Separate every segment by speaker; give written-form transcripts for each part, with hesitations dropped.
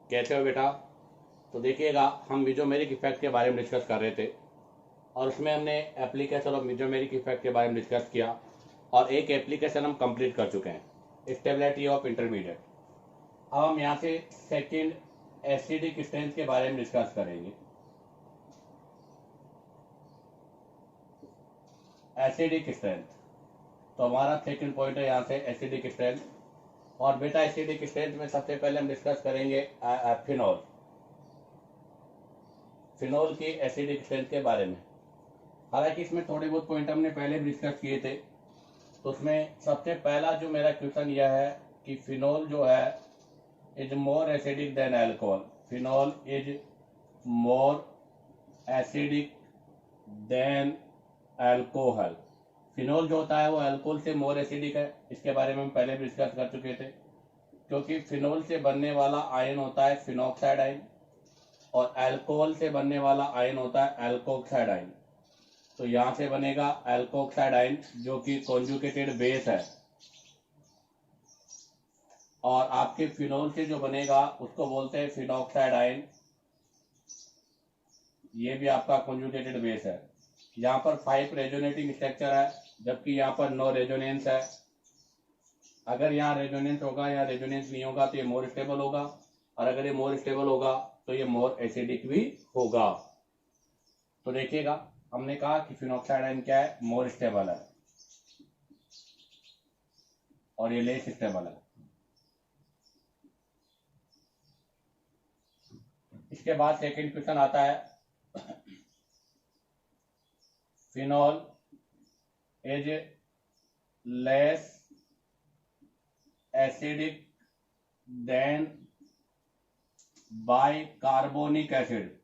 Speaker 1: कैसे हो बेटा? तो देखिएगा, हम मीजोमेरिक इफेक्ट के बारे में डिस्कस कर रहे थे और उसमें हमने एप्लीकेशन ऑफ मीजोमेरिक इफेक्ट के बारे में डिस्कस किया और एक एप्लीकेशन हम कंप्लीट कर चुके हैं, स्टेबिलिटी ऑफ इंटरमीडिएट। अब हम यहाँ से सेकंड एसिडिक स्ट्रेंथ के बारे में डिस्कस करेंगे। एसिडिक स्ट्रेंथ, तो हमारा सेकंड पॉइंट है यहाँ से एसिडिक स्ट्रेंथ। और बेटा एसिडिक स्ट्रेंथ में सबसे पहले हम डिस्कस करेंगे फिनॉल फिनॉल की एसिडिक स्ट्रेंथ के बारे में। हालांकि इसमें थोड़े बहुत पॉइंट हमने पहले भी डिस्कस किए थे। तो उसमें सबसे पहला जो मेरा क्वेश्चन यह है कि फिनॉल जो है is more acidic then alcohol. Phenol is more acidic then alcohol. Phenol जो होता है वो अल्कोहल से मोर एसिडिक है, इसके बारे में हम पहले भी डिस्कस कर चुके थे। क्योंकि फिनॉल से बनने वाला आयन होता है फिनॉक्साइड आयन और अल्कोहल से बनने वाला आयन होता है अल्कोक्साइड आयन। तो यहां से बनेगा अल्कोक्साइड आयन जो कि कॉन्जुगेटेड बेस है, और आपके फिनॉल से जो बनेगा उसको बोलते हैं फिनॉक्साइड आयन। ये भी आपका कॉन्जुगेटेड बेस है। यहाँ पर 5 रेजोनेटिंग स्ट्रक्चर है, जबकि यहाँ पर 9 रेजोनेंस है। अगर यहाँ रेजोनेंस होगा या रेजोनेंस नहीं होगा तो ये मोर स्टेबल होगा, और अगर ये मोर स्टेबल होगा तो ये मोर एसिडिक भी होगा। तो देखिएगा, हमने कहा कि फिनॉक्साइड आयन क्या है, मोर स्टेबल है और ये लेस स्टेबल है। इसके बाद सेकंड क्वेश्चन आता है, phenol is less acidic than bicarbonic acid.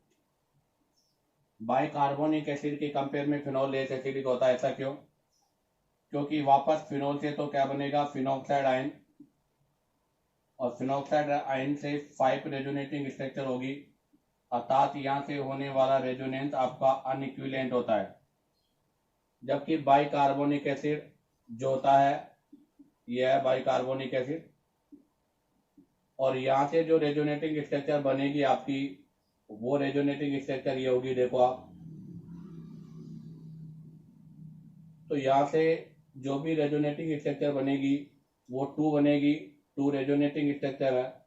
Speaker 1: Bicarbonic acid के कंपेयर में फिनॉल लेस एसिडिक होता है। ऐसा क्यों? क्योंकि वापस फिनॉल से तो क्या बनेगा, फिनॉक्साइड आयन, और फिनॉक्साइड आयन से 5 रेजोनेटिंग स्ट्रक्चर होगी, अर्थात यहां से होने वाला रेजोनेंस आपका अनइक्विवेलेंट होता है। जबकि बाइकार्बोनिक एसिड जो होता है यह है बाइकार्बोनिक एसिड, और यहां से जो रेजोनेटिंग स्ट्रक्चर बनेगी आपकी, वो रेजोनेटिंग स्ट्रक्चर ये होगी, देखो आप। तो यहां से जो भी रेजोनेटिंग स्ट्रक्चर बनेगी वो 2 बनेगी, 2 रेजोनेटिंग स्ट्रक्चर है।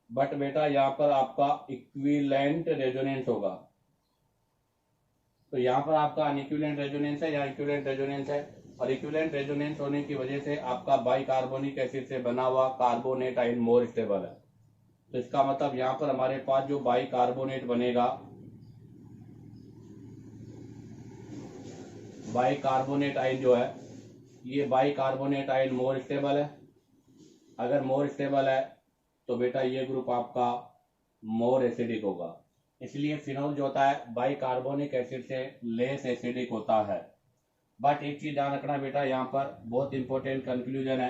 Speaker 1: बट बेटा यहाँ पर आपका इक्विवेलेंट रेजोनेंस होगा। तो यहाँ पर आपका अनइक्विवेलेंट रेजोनेंस है, यहाँ इक्विवेलेंट रेजोनेंस है, और इक्विवेलेंट रेजोनेंस होने की वजह से आपका बाइकार्बोनिक एसिड से बना हुआ कार्बोनेट आयन मोर स्टेबल है। तो इसका मतलब यहाँ पर हमारे पास जो बाइकार्बोनेट बनेगा, बाइकार्बोनेट आयन जो है, ये बाइकार्बोनेट आयन मोर स्टेबल है। अगर मोर स्टेबल है तो बेटा ये ग्रुप आपका मोर एसिडिक होगा। इसलिए फिनॉल जो होता है बाइकार्बोनिक एसिड से लेस एसिडिक होता है। बट एक चीज ध्यान रखना बेटा, यहाँ पर बहुत इंपॉर्टेंट कंक्लूजन है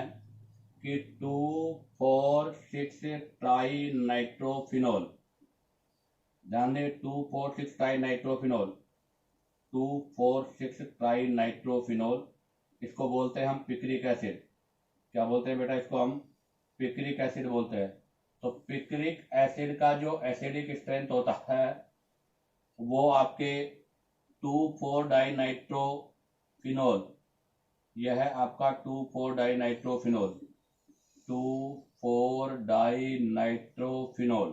Speaker 1: कि 2,4,6 ट्राई नाइट्रोफिनॉल, ध्यान दें, 2,4,6 ट्राई नाइट्रोफिनॉल, 2,4,6 ट्राई नाइट्रोफिनॉल, इसको बोलते हैं हम पिक्रिक एसिड। क्या बोलते हैं बेटा? इसको हम पिक्रिक एसिड बोलते हैं। तो पिक्रिक एसिड का जो एसिडिक स्ट्रेंथ होता है वो आपके 2,4-डाइनाइट्रोफिनॉल, यह है आपका 2,4-डाइनाइट्रोफिनॉल, 2,4-डाइनाइट्रोफिनॉल,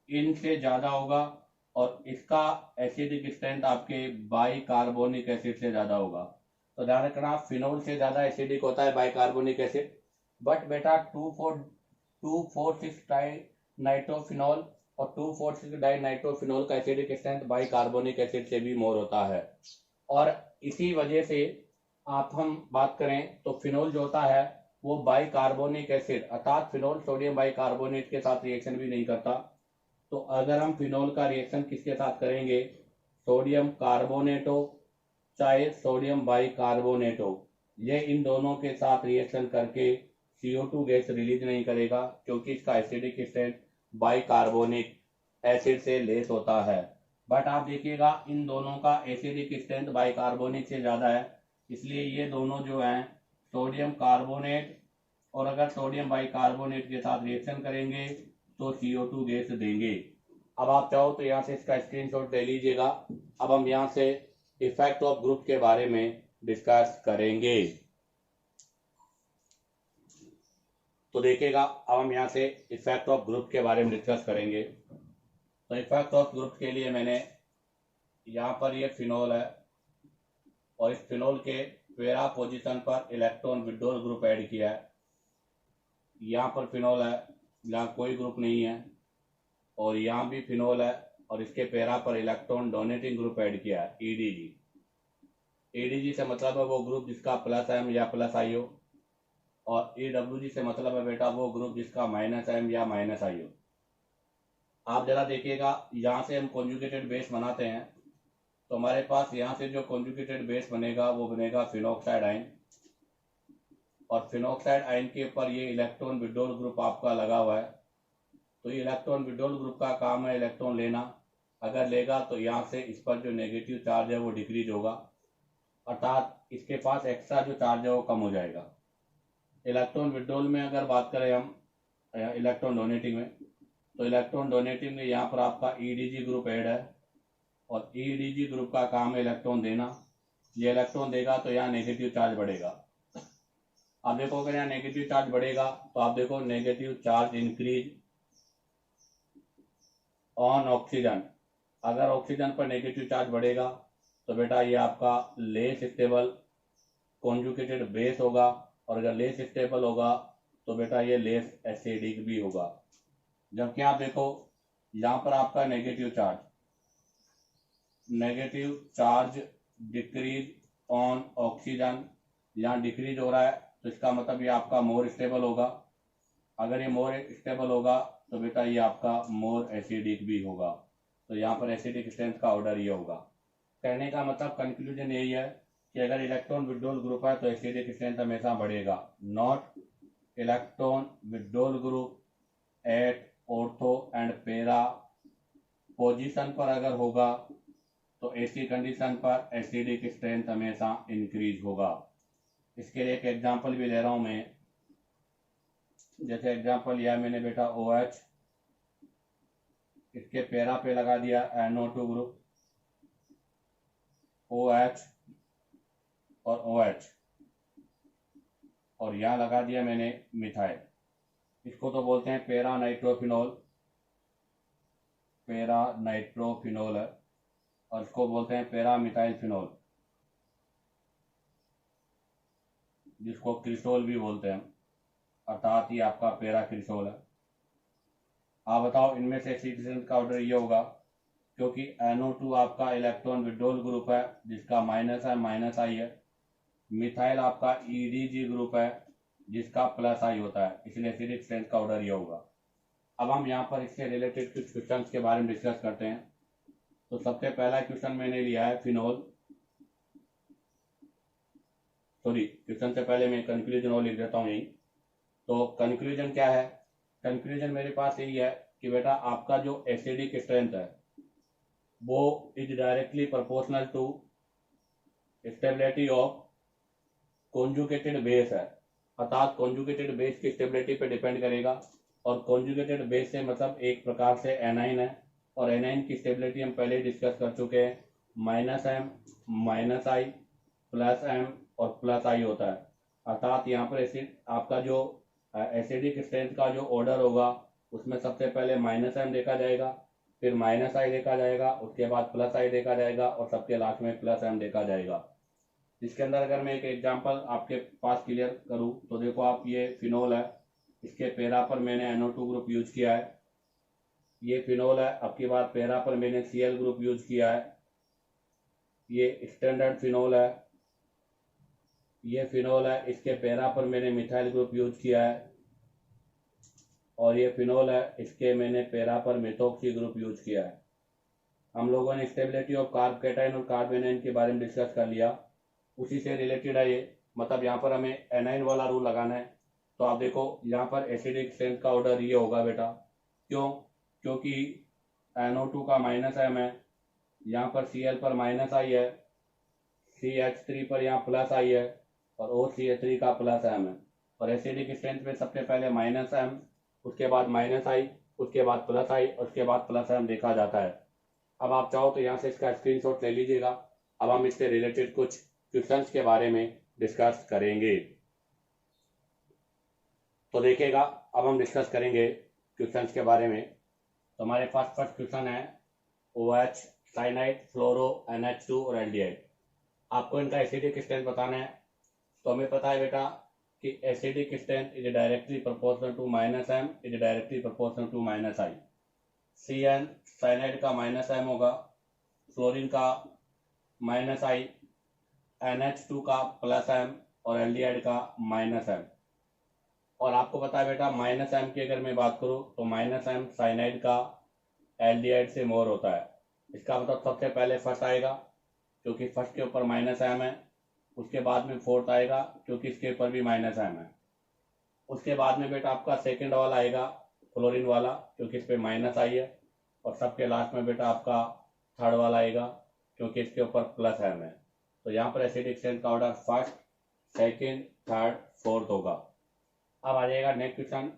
Speaker 1: इनसे ज्यादा होगा, और इसका एसिडिक स्ट्रेंथ आपके बाइकार्बोनिक एसिड से ज्यादा होगा। तो ध्यान रखना, फिनॉल से ज्यादा एसिडिक होता है बाइकार्बोनिक एसिड। बट बेटा 2,4,6 नाइट्रोफिनॉल और 2,4,6 डाइनाइट्रोफिनॉल का एसिडिक स्ट्रेंथ बाइकार्बोनिक एसिड से भी मोर होता है। और इसी वजह से आप हम बात करें तो फिनॉल जो होता है वो बाइकार्बोनिक एसिड, अर्थात फिनॉल सोडियम बाइकार्बोनेट के साथ रिएक्शन भी नहीं करता। तो अगर हम फिनॉल का रिएक्शन किसके साथ करेंगे, सोडियम कार्बोनेट हो चाहे सोडियम बाइकार्बोनेट हो, ये इन दोनों के साथ रिएक्शन करके CO2 गैस रिलीज नहीं करेगा, क्योंकि इसका एसिडिक स्ट्रेंथ बाइकार्बोनिक एसिड से लेस होता है। बट आप देखिएगा इन दोनों का एसिडिक स्ट्रेंथ बाइकार्बोनिक से ज्यादा है, इसलिए ये दोनों जो हैं सोडियम कार्बोनेट, और अगर सोडियम बाइकार्बोनेट के साथ रिएक्शन करेंगे तो CO2 गैस देंगे। अब आप चाहो तो यहाँ से इसका स्क्रीनशॉट ले लीजिएगा। अब हम यहाँ से इफेक्ट ऑफ ग्रुप के बारे में डिस्कस करेंगे। तो देखिएगा, अब हम यहाँ से इफेक्ट ऑफ ग्रुप के बारे में डिस्कस करेंगे। तो इफेक्ट ऑफ ग्रुप के लिए मैंने यहाँ पर ये फिनोल है और इस फिनोल के पैरा पोजीशन पर इलेक्ट्रॉन विड्रॉल ग्रुप ऐड किया है। यहाँ पर फिनोल है, यहाँ कोई ग्रुप नहीं है, और यहाँ भी फिनोल है और इसके पैरा पर इलेक्ट्रॉन डोनेटिंग ग्रुप ऐड किया है, EDG। EDG से मतलब है वो ग्रुप जिसका प्लस M या प्लस I हो, और EWG से मतलब है बेटा वो ग्रुप जिसका माइनस M या माइनस I हो। आप जरा देखिएगा, यहाँ से हम कॉन्जुगेटेड बेस बनाते हैं तो हमारे पास यहाँ से जो कॉन्जुगेटेड बेस बनेगा वो बनेगा फिनोक्साइड आयन, और फिनोक्साइड आयन के ऊपर ये इलेक्ट्रॉन विड्रॉल ग्रुप आपका लगा हुआ है। तो ये इलेक्ट्रॉन विड्रॉल ग्रुप का काम है इलेक्ट्रॉन लेना। अगर लेगा तो यहाँ से इस पर जो नेगेटिव चार्ज है वो डिक्रीज होगा, अर्थात इसके पास एक्स्ट्रा जो चार्ज है वो कम हो जाएगा। इलेक्ट्रॉन विड्रॉल में अगर बात करें हम इलेक्ट्रॉन डोनेटिंग में, तो इलेक्ट्रॉन डोनेटिंग में यहाँ पर आपका EDG ग्रुप ऐड है, और EDG ग्रुप का काम है इलेक्ट्रॉन देना। ये इलेक्ट्रॉन देगा तो यहाँ नेगेटिव चार्ज बढ़ेगा। आप देखो अगर यहाँ नेगेटिव चार्ज बढ़ेगा तो आप देखो negative charge increase on oxygen. अगर ऑक्सीजन पर नेगेटिव चार्ज बढ़ेगा तो बेटा ये आपका लेस स्टेबल कॉन्जुगेटेड बेस होगा, और अगर लेस स्टेबल होगा तो बेटा ये लेस एसिडिक भी होगा। जबकि आप देखो यहाँ पर आपका negative charge decrease on oxygen, यहाँ डिक्रीज हो रहा है तो इसका मतलब ये आपका मोर स्टेबल होगा। अगर ये मोर स्टेबल होगा तो बेटा ये आपका मोर एसिडिक भी होगा। तो यहाँ पर एसिडिक स्ट्रेंथ का ऑर्डर ये होगा। कहने का मतलब कंक्लूजन यही है कि अगर इलेक्ट्रॉन विड्रॉल ग्रुप है तो एसिडिक स्ट्रेंथ हमेशा बढ़ेगा, not electron withdrawal group at ortho and para position पर अगर होगा तो ऐसी कंडीशन पर एसिडिक स्ट्रेंथ हमेशा इंक्रीज होगा। इसके लिए एक एग्जांपल भी ले रहा हूं मैं। जैसे एग्जांपल लिया मैंने बेटा OH, इसके पैरा पे लगा दिया NO2 ग्रुप, OH और OH, और यहाँ लगा दिया मैंने मिथाइल। इसको तो बोलते हैं पैरा नाइट्रोफिनोल है, और इसको बोलते हैं पैरा मिथाइल फिनोल, जिसको क्रिसोल भी बोलते हैं, अर्थात ये आपका पैरा क्रिसोल है। आप बताओ इनमें से एसिडिक का ऑर्डर ये होगा, क्योंकि NO2 आपका इलेक्ट्रॉन विड्रॉल ग्रुप है जिसका माइनस है माइनस I है, मिथाइल आपका EDG ग्रुप है जिसका प्लस I होता है, इसलिए एसिडिक स्ट्रेंथ का ऑर्डर ये होगा। अब हम यहाँ पर इससे रिलेटेड कुछ क्वेश्चंस के बारे में डिस्कस करते हैं। तो सबसे पहला क्वेश्चन मैंने लिया है क्वेश्चन से पहले मैं कंक्लूजन और लिख देता हूँ यही। तो कंक्लूजन क्या है? कंक्लूजन मेरे पास यही है कि बेटा आपका जो एसिडिक स्ट्रेंथ है वो is directly proportional to stability of conjugated base है, अर्थात कॉन्जुगेटेड बेस की स्टेबिलिटी पे डिपेंड करेगा। और कॉन्जुगेटेड बेस से मतलब एक प्रकार से एनाइन है, और एनाइन की स्टेबिलिटी हम पहले डिस्कस कर चुके हैं, -M -I +M और +I होता है। अर्थात यहाँ पर एसिड आपका जो एसिडिक स्ट्रेंथ का जो ऑर्डर होगा उसमें सबसे पहले -M देखा जाएगा, फिर -I देखा जाएगा, उसके बाद +I देखा जाएगा, और सबके लास्ट में +M देखा जाएगा। इसके अंदर अगर मैं एक एग्जांपल आपके पास क्लियर करूं तो देखो आप, ये फिनोल है, इसके पैरा पर मैंने NO2 ग्रुप यूज किया है। ये फिनोल है, अब की बार पैरा पर मैंने Cl ग्रुप यूज किया है। ये स्टैंडर्ड फिनोल है, ये फिनोल है, इसके पैरा पर मैंने मिथाइल ग्रुप यूज किया है। और ये फिनोल है, इसके मैंने पैरा पर मेथोक्सी ग्रुप यूज किया है। हम लोगों ने स्टेबिलिटी ऑफ कार्ब कैटायन और कार्ब एनाइन के बारे में डिस्कस कर लिया, उसी से रिलेटेड है ये। मतलब यहाँ पर हमें एनाइन वाला रूल लगाना है। तो आप देखो यहाँ पर एसिडिक स्ट्रेंथ का ऑर्डर ये होगा बेटा, क्यों? क्योंकि NO2 का -M है, यहाँ पर Cl पर -I है, CH3 पर यहाँ +I है, और OCH3 का +M है। और एसिडिक स्ट्रेंथ में सबसे पहले -M, उसके बाद -I, उसके बाद प्लस आई, उसके बाद प्लस एम देखा जाता है। अब आप चाहो तो यहाँ से इसका स्क्रीनशॉट ले लीजिएगा। अब हम इससे रिलेटेड कुछ क्वेश्चंस के बारे में डिस्कस करेंगे। तो देखिएगा, अब हम डिस्कस करेंगे क्वेश्चंस के बारे में। तो हमारे पास फर्स्ट क्वेश्चन है OH, साइनाइड, फ्लोरो, NH2 और एल्डिहाइड। आपको इनका एसिडिक स्ट्रेंथ बताना है। तो हमें पता है बेटा कि acidic strength is directly proportional to -m is directly proportional to -i। CN cyanide का -m होगा, फ्लोरीन का -i, NH2 का +m और एल्डिहाइड का -m। और आपको पता है बेटा -m की अगर मैं बात करूं तो -m साइनाइड का एल्डिहाइड से मोर होता है। इसका मतलब सबसे पहले फर्स्ट आएगा क्योंकि फर्स्ट के ऊपर -m है, उसके बाद में फोर्थ आएगा क्योंकि इसके ऊपर भी -m है, उसके बाद में बेटा आपका सेकंड वाला आएगा फ्लोरीन वाला क्योंकि इस पे -i है, और सबके लास्ट में बेटा आपका थर्ड वाला आएगा क्योंकि इसके ऊपर +m है। तो यहाँ पर एसिडिक स्ट्रेंथ का order first, second, third, fourth होगा। अब आ जाएगा next question,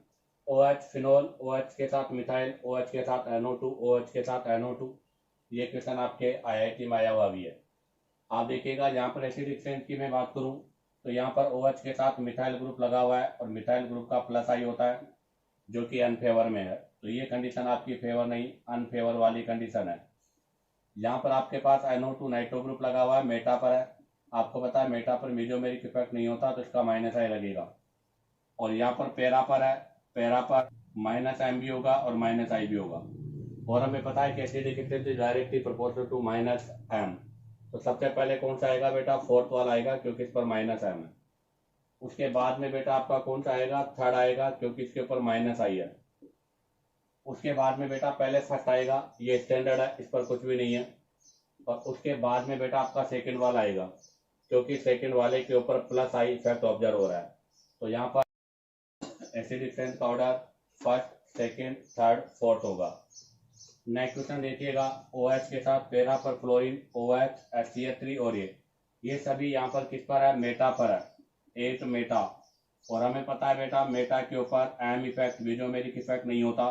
Speaker 1: OH phenol, OH के साथ मिथाइल, OH के साथ NO2, OH के साथ NO2। ये क्वेश्चन आपके IIT में आया हुआ भी है। आप देखिएगा यहाँ पर एसिडिक स्ट्रेंथ की मैं बात करूँ तो यहाँ पर OH के साथ मिथाइल ग्रुप लगा हुआ है और मिथाइल ग्रुप का +i होता है जो कि अनफेवर में है। तो ये कंडीशन आपकी फेवर नहीं, अनफेवर वाली कंडीशन है। यहाँ पर आपके पास NO2 नाइट्रो ग्रुप लगा हुआ है, मेटा पर है। आपको पता है मेटा पर मेसोमेरिक इफेक्ट नहीं होता तो इसका -i लगेगा। और यहाँ पर पैरा पर है, पैरा पर -m भी होगा और -i भी होगा। और हमें पता है कि acidic strength directly proportional to -m। तो सबसे पहले कौन सा आएगा बेटा, फोर्थ वाला आएगा क्योंकि इस पर -m है। उसके बाद में बेटा आपका कौन सा आएगा, थर्ड आएगा क्योंकि इसके ऊपर -i है। उसके बाद में बेटा पहले फर्स्ट आएगा, ये स्टैंडर्ड है, इस पर कुछ भी नहीं है। और उसके बाद में बेटा आपका सेकंड वाला आएगा क्योंकि सेकंड वाले के ऊपर +i इफेक्ट ऑब्जर्व हो रहा है। तो यहाँ पर एसिडिक स्ट्रेंथ का order first, second, third, fourth होगा। नेक्स्ट क्वेश्चन देखिएगा, OH के साथ पैरा पर फ्लोरीन, OH, HCl3 और ये सभी यहाँ पर किस पर है, मेटा पर है, 8 मेटा। और हमें पता है बेटा मेटा के ऊपर m इफेक्ट, मेसोमेरिक इफेक्ट नहीं होता।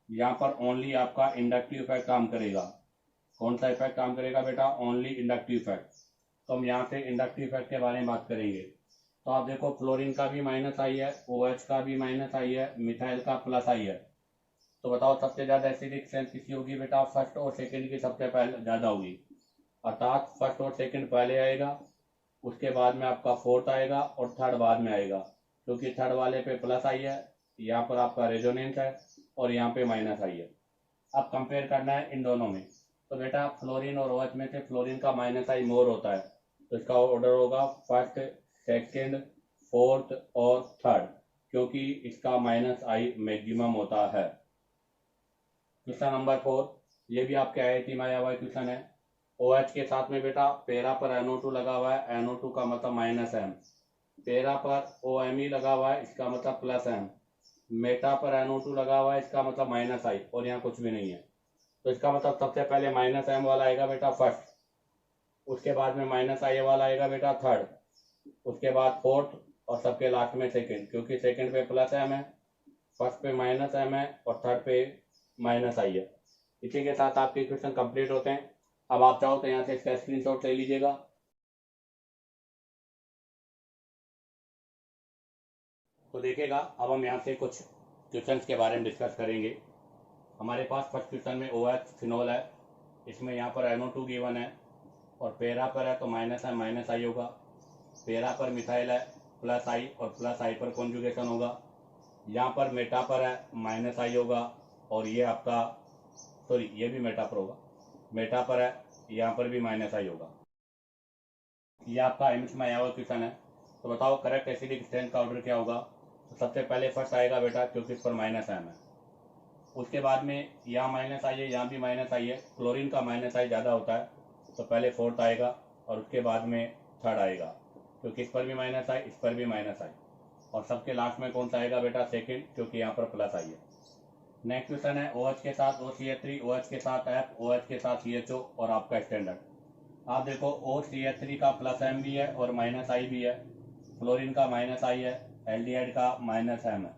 Speaker 1: यहाँ पर ओनली आपका इंडक्टिव इफेक्ट काम करेगा। कौन सा इफेक्ट काम करेगा बेटा, ओनली इंडक्टिव इफेक्ट। तो हम यहाँ से इंडक्टिव इफेक्ट के बारे में बात करेंगे। तो आप देखो फ्लोरीन का भी -i है, OH का भी -i है, मिथाइल का +i है। तो बताओ सबसे ज्यादा एसिडिक स्ट्रेंथ किसकी होगी बेटा, फर्स्ट और सेकंड की सबसे पहले ज्यादा होगी। अर्थात फर्स्ट और सेकंड पहले आएगा, उसके बाद में आपका फोर्थ आएगा और थर्ड बाद में आएगा क्योंकि थर्ड वाले पे +i है, यहाँ पर आपका रेजोनेंस है और यहाँ पे -i है। अब कंपेयर करना है इन दोनों में। तो बेटा फ्लोरीन और OH में से फ्लोरीन का -i मोर होता है, तो इसका ऑर्डर होगा फर्स्ट, सेकंड, फोर्थ और थर्ड क्योंकि इसका -i मैक्सिमम होता है। क्वेश्चन नंबर 4, ये भी आपके IIT में आया हुआ क्वेश्चन है। OH के साथ में बेटा पैरा पर NO2 लगा हुआ है, NO2 का मतलब -m, पैरा पर OMe लगा हुआ है, इसका मतलब +m, मेटा पर NO2 लगा हुआ है, इसका मतलब -i और यहाँ कुछ भी नहीं है। तो इसका मतलब सबसे पहले -m वाला आएगा बेटा फर्स्ट, उसके बाद में -i वाला आएगा बेटा थर्ड, उसके बाद फोर्थ और सबके लास्ट में सेकंड क्योंकि सेकंड पे +m है, फर्स्ट पे -m है और थर्ड पे -i है। इसी के साथ आपके क्वेश्चन कंप्लीट होते हैं। अब आप चाहो तो यहाँ से इसका स्क्रीनशॉट ले लीजिएगा। तो देखिएगा, अब हम यहाँ से कुछ क्वेश्चंस के बारे में डिस्कस करेंगे। हमारे पास फर्स्ट क्वेश्चन में OH फिनोल है, इसमें यहाँ पर NO2 गिवन है और पैरा पर है तो -i होगा, पैरा पर मिथाइल है +i और +i पर कॉन्जुगेशन होगा, यहाँ पर मेटा पर है -i होगा और ये आपका सॉरी ये भी मेटा पर होगा, मेटा पर है यहाँ पर भी -i होगा। ये आपका एम्स में आया हुआ क्वेश्चन है। तो बताओ करेक्ट एसिडिक स्ट्रेंथ का ऑर्डर क्या होगा। तो सबसे पहले फर्स्ट आएगा बेटा क्योंकि इस पर -m है, उसके बाद में यहाँ -i है, यहाँ भी -i है, क्लोरीन का -i ज़्यादा होता है तो पहले फोर्थ आएगा और उसके बाद में थर्ड आएगा क्योंकि इस पर भी -i, इस पर भी -i और सबके लास्ट में कौन सा आएगा बेटा, सेकंड, क्योंकि यहाँ पर +i है। नेक्स्ट क्वेश्चन है OH के साथ OCH3, OH के साथ F, OH के साथ CHO और आपका स्टैंडर्ड। आप देखो OCH3 का +m भी है और -i भी है, फ्लोरीन का -i है, एल्डिहाइड का -m है।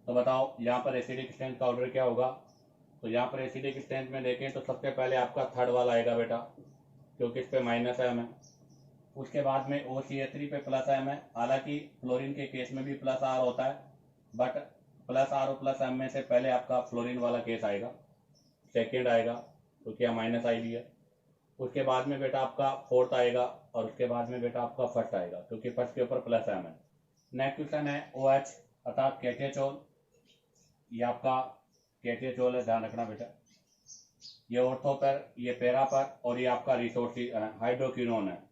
Speaker 1: तो बताओ यहाँ पर एसिडिक स्ट्रेंथ का ऑर्डर क्या होगा। तो यहाँ पर एसिडिक स्ट्रेंथ में देखें तो सबसे पहले आपका थर्ड वाला आएगा बेटा, क्योंकि इस पे माइनस एम है। उसके बाद में OCH3 पे प्लस एम है। हालांकि फ्लोरीन के केस में भी प्लस आर होता है, बट प्लस आर और प्लस एम में से पहले आपका फ्लोरीन वाला केस आएगा, सेकेंड आएगा, क्योंकि यहाँ माइनस आई भी है। उसके बाद में बेटा आपका फोर्थ आएगा, और उसके बाद में बेटा आपका फर्स्ट आएगा, क्योंकि फर्स्ट के ऊपर प्लस एम है। नेक्स्ट क्वेश्चन है OH अर्थात केटेचोल। ये आपका केटेचोल है, ध्यान रखना बेटा। ये ऑर्थो पर, ये पैरा पर, और ये आपका रिसोर्स हाइड्रोक्विनोन है।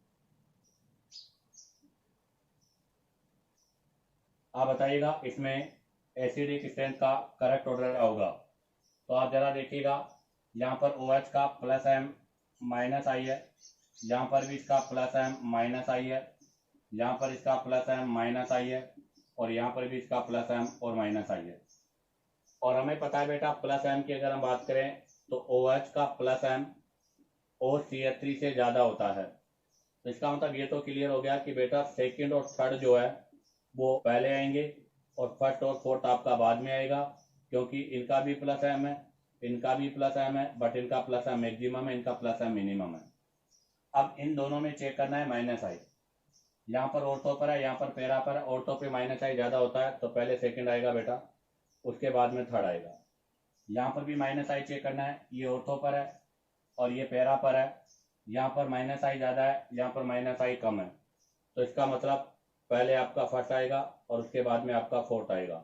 Speaker 1: आप बताइएगा इसमें एसिडिक स्ट्रेंथ का करेक्ट ऑर्डर क्या होगा। तो आप जरा देखिएगा, यहाँ पर OH का प्लस एम माइनस आई है, यहाँ पर भी इसका प्लस एम माइनस आई है, यहाँ पर इसका प्लस एम माइनस आई है, और यहाँ पर भी इसका प्लस एम और माइनस आई है। और हमें पता है बेटा प्लस एम की अगर हम बात करें तो OH का प्लस एम OCH3 से ज़्यादा होता है। तो इसका मतलब ये तो क्लियर हो गया कि बेटा सेकंड और थर्ड जो है वो पहले आएंगे, और फर्स्ट और फोर्थ आपका बाद में आएगा, क्योंकि इनका भी प्लस एम है, इनका भी प्लस एम है, बट इनका प्लस एम मैक्सिमम है, इनका प्लस एम मिनिमम है। अब इन दोनों में चेक करना है माइनस आई। यहाँ पर ऑर्थो पर है, यहाँ पर पैरा पर है। ऑर्थो पे माइनस आई ज़्यादा होता है, तो पहले सेकंड आएगा बेटा, उसके बाद में थर्ड आएगा। यहाँ पर भी माइनस आई चेक करना है, ये ऑर्थो पर है और ये पैरा पर है। यहाँ पर माइनस आई ज़्यादा है, यहाँ पर माइनस आई कम है, तो इसका मतलब पहले आपका फर्स्ट आएगा और उसके बाद में आपका फोर्थ आएगा।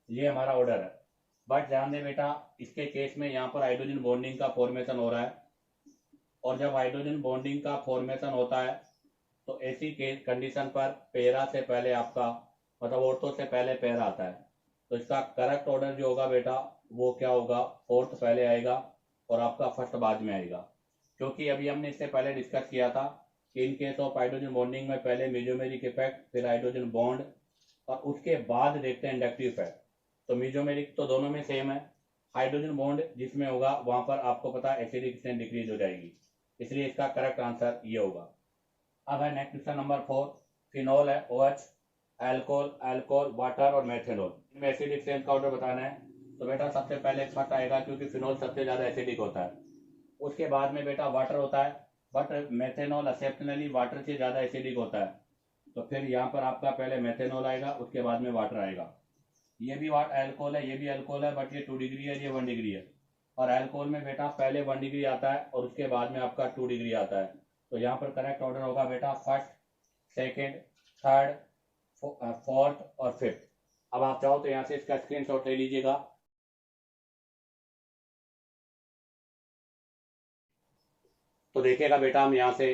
Speaker 1: ये हमारा ऑर्डर है। बट ध्यान दें बेटा, इसके केस में यहाँ पर हाइड्रोजन बॉन्डिंग का फॉर्मेशन हो रहा है, और जब हाइड्रोजन बॉन्डिंग का फॉर्मेशन होता है तो ऐसी केस कंडीशन पर पैरा से पहले आपका, मतलब ऑर्थो से पहले पैरा आता है। तो इसका करेक्ट ऑर्डर जो होगा बेटा वो क्या होगा, फोर्थ पहले आएगा और आपका फर्स्ट बाद में आएगा। क्योंकि अभी हमने इससे पहले डिस्कस किया था कि in case of hydrogen bonding में पहले मेसोमेरिक इफेक्ट, फिर हाइड्रोजन बॉन्ड, और उसके बाद देखते हैं इंडक्टिव इफेक्ट। तो मेसोमेरिक तो दोनों में सेम है, हाइड्रोजन बॉन्ड जिसमें होगा वहां पर आपको पता है एसिडिक स्ट्रेंथ डिक्रीज हो जाएगी, इसलिए इसका करेक्ट आंसर ये होगा। अब है नेक्स्ट क्वेश्चन नंबर 4। फिनॉल है OH, एल्कोहल, अल्कोहल, वाटर और मेथेनॉल, इनमें एसिडिक स्ट्रेंथ का ऑर्डर बताना है। तो बेटा सबसे पहले फर्स्ट आएगा, क्योंकि फिनॉल सबसे ज्यादा एसिडिक होता है। उसके बाद में बेटा वाटर होता है, बट मेथेनॉल एक्सेप्शनली वाटर से ज्यादा एसिडिक होता है। तो फिर यहाँ पर आपका पहले मेथेनॉल आएगा, उसके बाद में वाटर आएगा। ये भी अल्कोहल है, ये भी अल्कोहल है, बट ये 2 डिग्री है, ये 1 डिग्री है। और अल्कोहल में बेटा पहले 1 डिग्री आता है और उसके बाद में आपका 2 डिग्री आता है। तो यहाँ पर करेक्ट ऑर्डर होगा बेटा फर्स्ट, सेकेंड, थर्ड, फोर्थ और फिफ्थ। अब आप चाहो तो यहाँ से इसका स्क्रीनशॉट ले लीजिएगा। तो देखिएगा बेटा, हम यहाँ से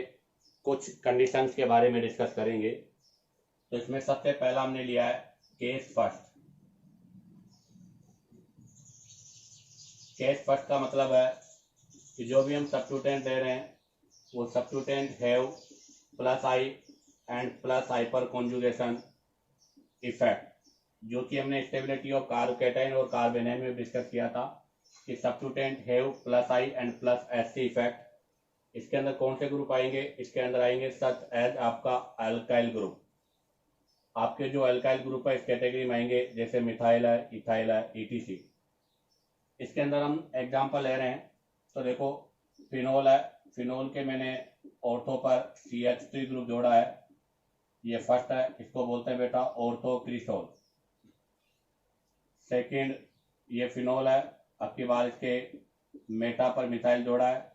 Speaker 1: कुछ कंडीशंस के बारे में डिस्कस करेंगे। तो इसमें सबसे पहला हमने लिया है केस फर्स्ट। केस फर्स्ट का मतलब है कि जो भी हम सब्स्टिट्यूटेंट ले रहे हैं वो substituent have plus I and plus hyper conjugation effect, जो कि हमने स्टेबिलिटी ऑफ कार्बोकैटायन और कार्बेनाइन में डिस्कस किया था कि substituent have plus I and plus SC effect. इसके अंदर कौन से ग्रुप आएंगे, इसके अंदर आएंगे सच एज आपका अल्काइल ग्रुप। आपके जो अल्काइल ग्रुप है इस कैटेगरी में आएंगे, जैसे मिथाइल है, इथाइल है, ETC। इसके अंदर हम एग्जांपल ले रहे हैं, तो देखो फिनोल है, फिनोल के मैंने ऑर्थो पर CH3 ग्रुप जोड़ा है, ये फर्स्ट है, इसको बोलते हैं बेटा ऑर्थो क्रिसोल। सेकेंड ये फिनोल है, अब की बार इसके मेटा पर मिथाइल जोड़ा है,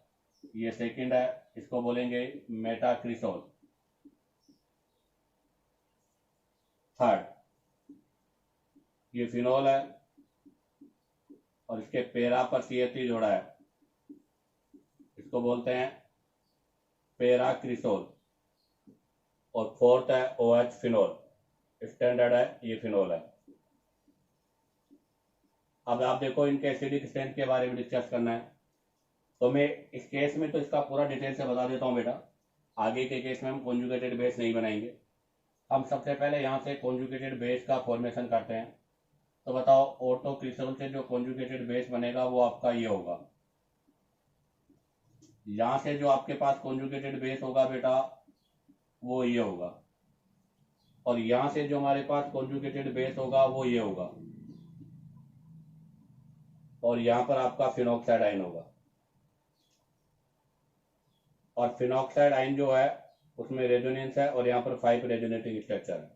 Speaker 1: ये सेकेंड है, इसको बोलेंगे मेटा क्रिसोल। थर्ड ये फिनोल है और इसके पैरा पर CH3 जोड़ा है, इसको बोलते हैं पैरा क्रिसोल। और फोर्थ है OH फिनोल, स्टैंडर्ड है, ये फिनोल है। अब आप देखो इनके एसिडिक स्ट्रेंथ के बारे में डिस्कस करना है, तो मैं इस केस में तो इसका पूरा डिटेल से बता देता हूँ बेटा। आगे के केस में हम कॉन्जुगेटेड बेस नहीं बनाएंगे, हम सबसे पहले यहाँ से कॉन्जुगेटेड बेस का फॉर्मेशन करते हैं। तो बताओ ऑर्थो क्रिसोल से जो कॉन्जुगेटेड बेस बनेगा वो आपका ये होगा। यहाँ से जो आपके पास कॉन्जुगेटेड बेस होगा बेटा वो ये होगा, और यहाँ से जो हमारे पास कॉन्जुगेटेड बेस होगा वो ये होगा। और यहाँ पर आपका फिनॉक्साइड आयन होगा। और फिनॉक्साइड आयन जो है उसमें रेजोनेंस है और यहाँ पर 5 रेजोनेटिंग स्ट्रक्चर है।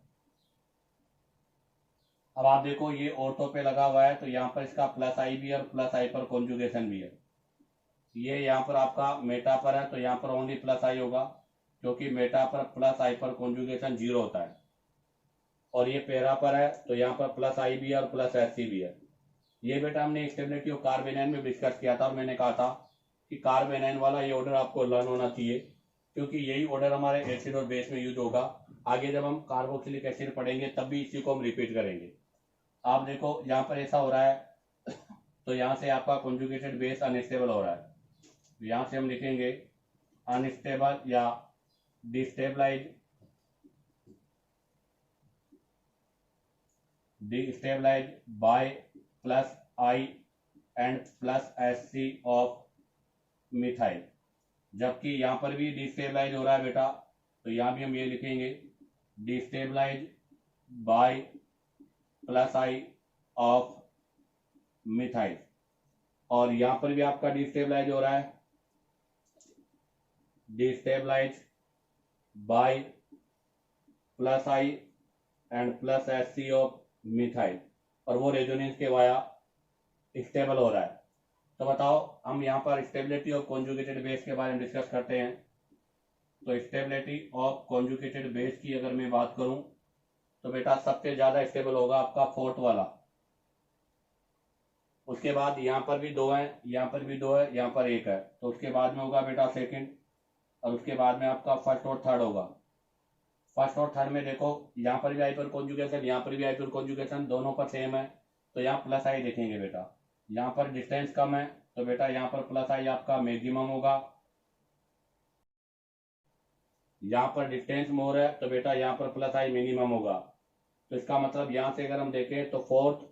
Speaker 1: अब आप देखो ये ऑर्थो पे लगा हुआ है तो यहाँ पर इसका प्लस आई भी है और प्लस आई पर कॉन्जुगेशन भी है। ये यहाँ पर आपका मेटा पर है तो यहाँ पर ओनली प्लस आई होगा, क्योंकि मेटा पर प्लस आई पर कॉन्जुगेशन 0 होता है। और ये पेरा पर है तो यहाँ पर प्लस आई भी है और प्लस एस सी भी है। ये बेटा हमने स्टेबिलिटी ऑफ कार्बेनाइन में डिस्कस किया था और मैंने कहा था कि कार्बेनाइन वाला ये ऑर्डर आपको लर्न होना चाहिए, क्योंकि यही ऑर्डर हमारे एसिड और बेस में यूज होगा। आगे जब हम कार्बोक्सिलिक एसिड पढ़ेंगे तब भी इसी को हम रिपीट करेंगे। आप देखो यहाँ पर ऐसा हो रहा है तो यहाँ से आपका कॉन्जुगेटेड बेस अनस्टेबल हो रहा है। यहाँ से हम लिखेंगे अनस्टेबल या destabilise by plus I and plus S C of methyl. जबकि यहाँ पर भी डिस्टेबलाइज हो रहा है बेटा, तो यहाँ भी हम ये लिखेंगे destabilise by plus I of methyl. और यहाँ पर भी आपका डिस्टेबलाइज हो रहा है, destabilise by plus I and plus S C of methyl, और वो रेजोनेंस के वाया स्टेबल हो रहा है। तो बताओ हम यहाँ पर स्टेबिलिटी ऑफ कॉन्जुगेटेड बेस के बारे में डिस्कस करते हैं। तो स्टेबिलिटी ऑफ कॉन्जुगेटेड बेस की अगर मैं बात करूं तो बेटा सबसे ज्यादा स्टेबल होगा आपका फोर्थ वाला। उसके बाद यहाँ पर भी 2 है, यहाँ पर भी 2 है, यहाँ पर 1 है, तो उसके बाद में होगा बेटा सेकंड, और उसके बाद में आपका फर्स्ट और थर्ड होगा। फर्स्ट और थर्ड में देखो यहाँ पर भी हाइपर कॉन्जुगेशन, यहाँ पर भी हाइपर कॉन्जुगेशन, दोनों पर सेम है, तो यहाँ प्लस आई देखेंगे बेटा। यहाँ पर डिस्टेंस कम है तो बेटा यहाँ पर प्लस आई आपका मैक्सिमम होगा। यहाँ पर डिस्टेंस मोर है तो बेटा यहाँ पर प्लस आई मिनिमम होगा। तो इसका मतलब यहाँ से अगर हम देखें तो फोर्थ,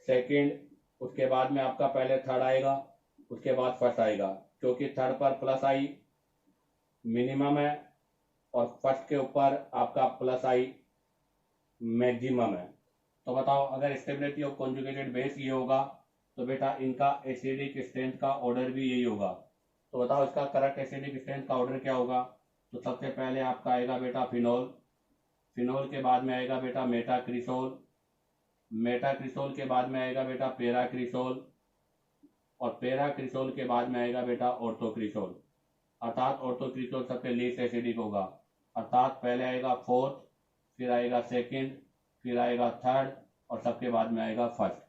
Speaker 1: सेकंड, उसके बाद में आपका पहले थर्ड आएगा, उसके बाद फर्स्ट आएगा, क्योंकि थर्ड पर प्लस आई मिनिमम है और फर्स्ट के ऊपर आपका प्लस आई मैक्सिमम है। तो बताओ अगर स्टेबिलिटी ऑफ कॉन्जुगेटेड बेस ये होगा तो बेटा इनका एसिडिक स्ट्रेंथ का ऑर्डर भी यही होगा। तो बताओ इसका करेक्ट एसिडिक स्ट्रेंथ का ऑर्डर क्या होगा। तो सबसे पहले आपका आएगा बेटा फिनोल, फिनोल के बाद में आएगा बेटा मेटाक्रिसोल, मेटाक्रिसोल के बाद में आएगा बेटा पेराक्रिसोल, और पेराक्रिसोल के बाद में आएगा बेटा ऑर्थोक्रिसोल। अर्थात ऑर्थोक्रिसोल सबसे लीस्ट एसिडिक होगा, अर्थात पहले आएगा फोर्थ, फिर आएगा सेकंड, फिर आएगा थर्ड, और सबके बाद में आएगा फर्स्ट।